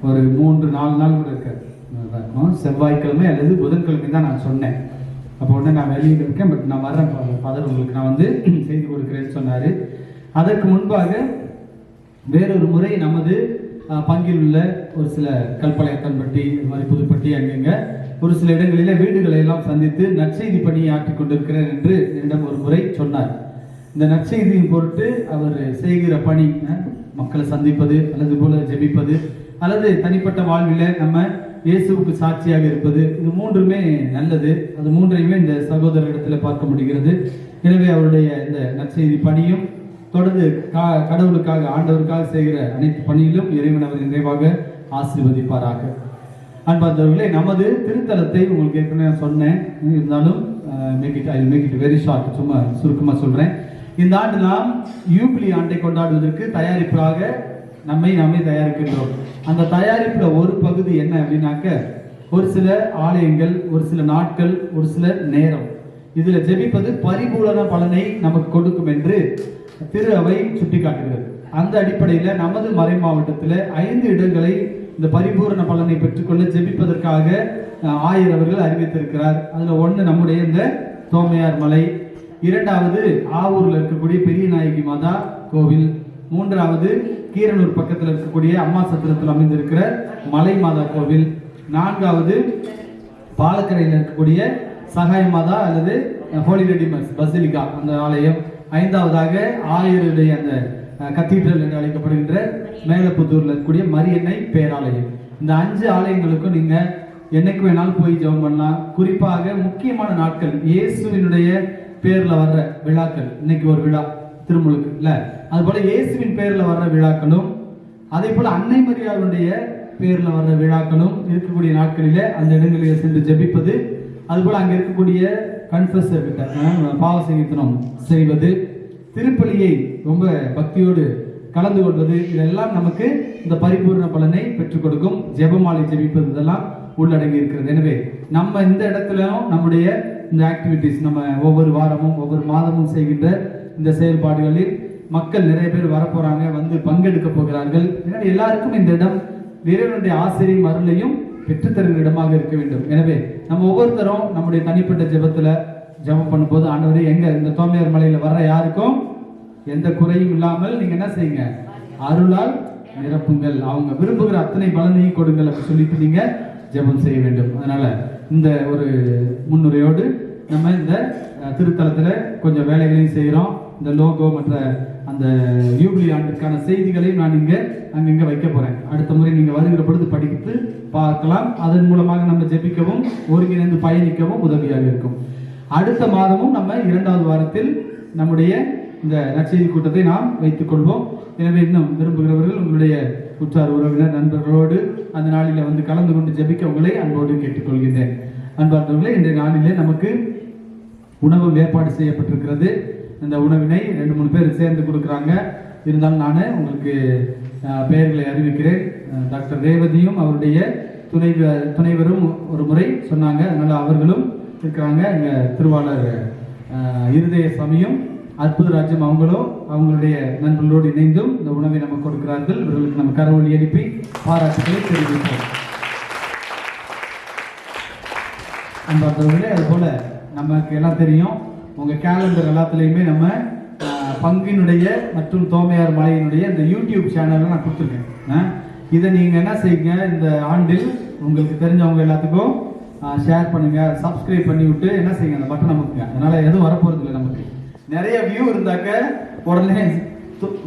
ஒரு 3-4 நாள் கூட இருக்கும், செவ்வாய்க்கிழமை அல்லது புதன்கிழமை தான் நான் சொன்னேன். அப்போ உடனே நான் வெளியில் இருக்கேன், பட் நான் வர்றேன் ஃபாதர், உங்களுக்கு நான் வந்து செய்தி கொடுக்குறேன்னு சொன்னார். அதற்கு முன்பாக வேறொரு முறை நமது பங்கில் உள்ள ஒரு சில கல்பாளையத்தன்பட்டி, இது மாதிரி புதுப்பட்டி, அங்கங்க ஒரு சில இடங்களிலே வீடுகளை எல்லாம் சந்தித்து நற்செய்தி பணியை ஆற்றிக் கொண்டிருக்கிறேன் என்று என்னிடம் ஒரு முறை சொன்னார். இந்த நற்செய்தியின் பொருட்டு அவர் செய்கிற பணி, மக்களை சந்திப்பது, அல்லது போல ஜெபிப்பது, அல்லது தனிப்பட்ட வாழ்வில் நம்ம இயேசுவுக்கு சாட்சியாக இருப்பது, இது மூன்றுமே நல்லது. அது மூன்றையுமே இந்த சகோதரரிடத்தில் பார்க்க முடிகிறது. எனவே அவருடைய இந்த நற்செய்தி பணியும் தொடர்ந்து கடவுளுக்காக, ஆண்டவருக்காக செய்கிற அனைத்து பணியிலும் இறைவன் அவர் நிறைவாக ஆசீர்வதிப்பாராக. அன்பார்ந்தவர்களே, நமது திருத்தலத்தை உங்களுக்கு ஏற்கனவே சொன்னேன், இருந்தாலும் மேக் இட் வெரி ஷார்ட், சும்மா சுருக்கமாக சொல்கிறேன். இந்த ஆண்டு நாம் யூபிலி ஆண்டை கொண்டாடுவதற்கு தயாரிப்பாக நாமே தயாரிக்கின்றோம். அந்த தயாரிப்பில் ஒரு பகுதி என்ன அப்படின்னாக்க, ஒரு சில ஆலயங்கள், ஒரு சில நாட்கள், ஒரு சில நேரம், இதில் ஜெபிப்பது பரிபூரண பலனை நமக்கு கொடுக்கும் என்று திரு அவை சுட்டி காட்டுகிறது. அந்த அடிப்படையில் நமது மறை மாவட்டத்தில் 5 இடங்களை இந்த பரிபூரண பலனை பெற்றுக்கொள்ள ஜெபிப்பதற்காக ஆயர் அவர்கள் அறிவித்திருக்கிறார். அதில் ஒன்று நம்முடைய இந்த தோமையார் மலை, 2வது ஆவூரில் இருக்கக்கூடிய பெரிய நாயகி மாதா கோவில், 3வது கீரனூர் பக்கத்தில் இருக்கக்கூடிய அம்மா சத்திரத்தில் அமைந்திருக்கிற மலை மாதா கோவில், 4வது பாலக்கரையில் இருக்கக்கூடிய சகாய மாதா அல்லது ஹோலி ரெடிமர்ஸ் பசிலிகா அந்த ஆலயம், 5வதாக ஆயருடைய அந்த கத்தீட்ரல் என்று அழைக்கப்படுகின்ற மேலப்புத்தூர்ல இருக்கக்கூடிய மரியன்னை பேராலயம். இந்த 5 ஆலயங்களுக்கும் நீங்க என்னைக்கு வேணாலும் போய் ஜெபம் பண்ணலாம். குறிப்பாக முக்கியமான நாட்கள், இயேசுவினுடைய பேர்ல வர்ற விழாக்கள், இன்னைக்கு ஒரு விழா திருமுழுக்கு இல்ல, அது போல இயேசுவின் பேர்ல வர்ற விழாக்களும், அதே போல அன்னை மரியாளுடைய பேர்ல வர்ற விழாக்களும் இருக்கக்கூடிய நாட்களிலே அந்த இடங்களிலே சென்று ஜெபிப்பது, அதுபோல அங்க இருக்கக்கூடிய கன்ஃபெசர் கிட்ட பாவ சங்கீர்த்தனம் செய்வது, திருப்பலியை ரொம்ப பக்தியோடு கலந்து கொள்வது, இதெல்லாம் நமக்கு இந்த பரிபூர்ண பலனை பெற்றுக் கொடுக்கும். ஜெபமாலை ஜெபிப்பது இதெல்லாம் உள்ளடங்கி இருக்கிறது. எனவே நம்ம இந்த இடத்துலயும் நம்முடைய இந்த ஆக்டிவிட்டிஸ், நம்ம ஒவ்வொரு வாரமும் ஒவ்வொரு மாதமும் செய்கின்ற இந்த செயல்பாடுகளில் மக்கள் நிறைய பேர் வரப்போறாங்க, வந்து பங்கெடுக்க போகிறார்கள். எனவே எல்லாருக்கும் இந்த இடம் இறைவனுடைய ஆசிரியும் அருளையும் பெற்றுத்தருகிற இடமாக இருக்க வேண்டும். எனவே நம்ம ஒவ்வொருத்தரும் நம்முடைய தனிப்பட்ட ஜெபத்துல ஜெபம் பண்ணும்போது, ஆண்டவரே எங்க இந்த தோமையார் மலையில வர்ற யாருக்கும் எந்த குறையும் இல்லாமல் நீங்க என்ன செய்யுங்க, அருளால் நிரப்புங்கள், அவங்க விரும்புகிற அத்தனை பலனையும் கொடுங்கள் அப்படின்னு சொல்லிட்டு நீங்க ஜெபம் செய்ய வேண்டும். அதனால இந்த ஒரு முன்னுரையோடு நம்ம இந்த திருத்தலத்துல கொஞ்சம் வேலைகளையும் செய்கிறோம். இந்த லோகோ மற்ற அந்த யூபிலி ஆண்டுக்கான செய்திகளையும் நான் இங்க அங்கங்க வைக்க போறேன். அடுத்த முறை நீங்க வருகிற பொழுது படித்து பார்க்கலாம். அதன் மூலமாக நம்ம ஜெபிக்கவும் ஒருங்கிணைந்து பயணிக்கவும் உதவியாக இருக்கும். அடுத்த மாதமும் நம்ம 2வது வாரத்தில் நம்முடைய இந்த நற்செய்தி கூட்டத்தை நாம் வைத்துக் கொள்வோம். எனவே இன்னும் விரும்புகிறவர்கள் உங்களுடைய உற்றார் உறவினர் நண்பர்களோடு அந்த நாளில வந்து கலந்து கொண்டு ஜெபிக்க உங்களை அன்போடு கேட்டுக்கொள்கின்றேன். அன்பார்ந்தவர்களே, இன்றைய நாளிலே நமக்கு உணவு ஏற்பாடு செய்யப்பட்டிருக்கிறது. இந்த உணவினை 2-3 பேர் சேர்ந்து கொடுக்குறாங்க. இருந்தாலும் நான் உங்களுக்கு பெயர்களை அறிவிக்கிறேன். டாக்டர் ரேவதியும் அவருடைய துணைவரும் ஒரு முறை சொன்னாங்க, அதனால அவர்களும் இருக்கிறாங்க. இங்க திருவாளர் இருதய சமயம் அற்புதராஜ்யம் அவங்களும் அவங்களுடைய நண்பர்களோடு இணைந்தும் இந்த உணவை நமக்கு கொடுக்கிறார்கள். இவர்களுக்கு நம்ம கரவொலி எழுப்பி பாராட்டுகளை தெரிவிப்போம். அன்பார்ந்தவர்களே, அது போல நமக்கு எல்லாம் தெரியும், உங்க கேலண்டர் எல்லாத்துலேயுமே நம்ம பங்கினுடைய மற்றும் தோமையார் மலையினுடைய இந்த யூடியூப் சேனலில் நான் கொடுத்துருக்கேன். இதை நீங்க என்ன செய்யுங்க, இந்த ஆண்டில் உங்களுக்கு தெரிஞ்சவங்க எல்லாத்துக்கும் ஷேர் பண்ணுங்க, சப்ஸ்கிரைப் பண்ணி விட்டு என்ன செய்யுங்க, அந்த பட்டன் நமக்கு. அதனால எதுவும் வரப்போறது இல்லை. நமக்கு நிறைய வியூ இருந்தாக்க உடனே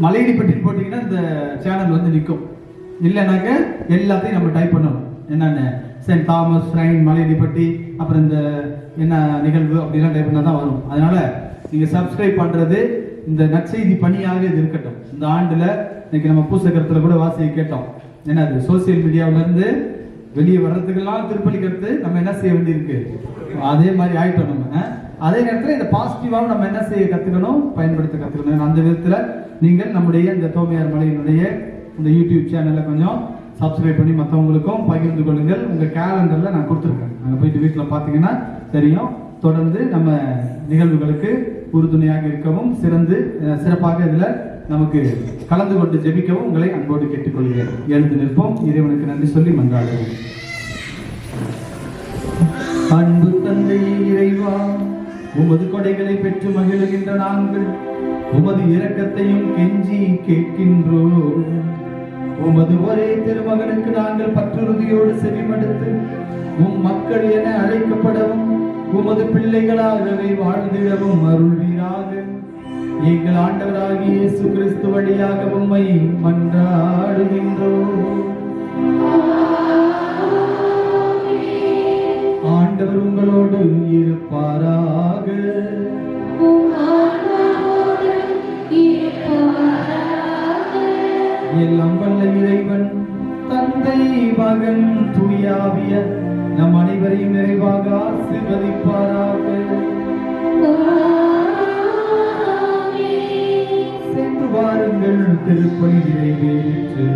மலையடிப்பட்டி போட்டீங்கன்னா இந்த சேனல் வந்து நிற்கும். இல்லைனாக்க எல்லாத்தையும் நம்ம டைப் பண்ணணும், என்னென்ன சென்ட் தாமஸ் ஃப்ரைன் மலையடிப்பட்டி, அப்புறம் இந்த என்ன நிகழ்வு அப்படிலாம் டைப் பண்ணால் தான் வரும். அதனால நீங்க சப்ஸ்கிரைப் பண்றது இந்த நற்செய்தி பணியாக இது இருக்கட்டும். இந்த ஆண்டுல இன்னைக்கு நம்ம பூசகரத்துல கூட வாசியை கேட்டோம், என்னது சோசியல் மீடியாவில இருந்து வெளியே வர்றதுக்கெல்லாம் திருப்பலி கருத்து நம்ம என்ன செய்ய வேண்டியிருக்கு, அதே மாதிரி ஆயிட்டோம் நம்ம. அதே நேரத்தில் இந்த பாசிட்டிவாக நம்ம என்ன செய்ய கற்றுக்கணும், பயன்படுத்த கற்றுக்கணும். அந்த விதத்தில் நீங்கள் நம்முடைய இந்த தோமையார் மலையினுடைய இந்த யூடியூப் சேனலை கொஞ்சம் சப்ஸ்கிரைப் பண்ணி மற்றவங்களுக்கும் பகிர்ந்து கொள்ளுங்கள். உங்கள் கேலண்டரில் நான் கொடுத்துருக்கேன், அங்கே போயிட்டு வீட்டில் பார்த்தீங்கன்னா தெரியும். தொடர்ந்து நம்ம நிகழ்வுகளுக்கு உறுதுணையாக இருக்கவும் சிறப்பாக இதில் நமக்கு கலந்து கொண்டு ஜெபிக்கவும் உங்களை அன்போடு கேட்டுக்கொள்கிறேன். எழுந்து நிற்போம், இறைவனுக்கு நன்றி சொல்லி மன்றாடுவோம். அன்பு தந்தையே இறைவா, உமது கொடைகளை பெற்று மகிழுகின்ற நாங்கள் உமது இரக்கத்தையும் கெஞ்சி கேட்கின்றோம். உமது ஒரே திருமகனுக்கு நாங்கள் பற்றுறுதியோடு செவிமடுத்து மக்கள் என அழைக்கப்படவும் உமது பிள்ளைகளாகவே வாழ்ந்திடவும் அருள்வீராக. எங்கள் ஆண்டவராகிய இயேசு கிறிஸ்து வழியாக உம்மை மன்றாடுகின்றோம். ஆண்டவர் உங்களோடு இருப்பாராக. எல்லாம் வல்ல இறைவன் தந்தை, மகன், தூயாவிய நம் அனைவரையும் நிறைவாக ஆசீர்வதிப்பாராக. சென்று வாருங்கள், திருப்பலி நிறைவேற்று.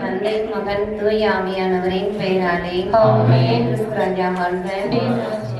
தந்தை, மகன், தூய ஆவியானவரின் பெயராலே ஆமென். கிறிஸ்து ராஜா வாழ்க.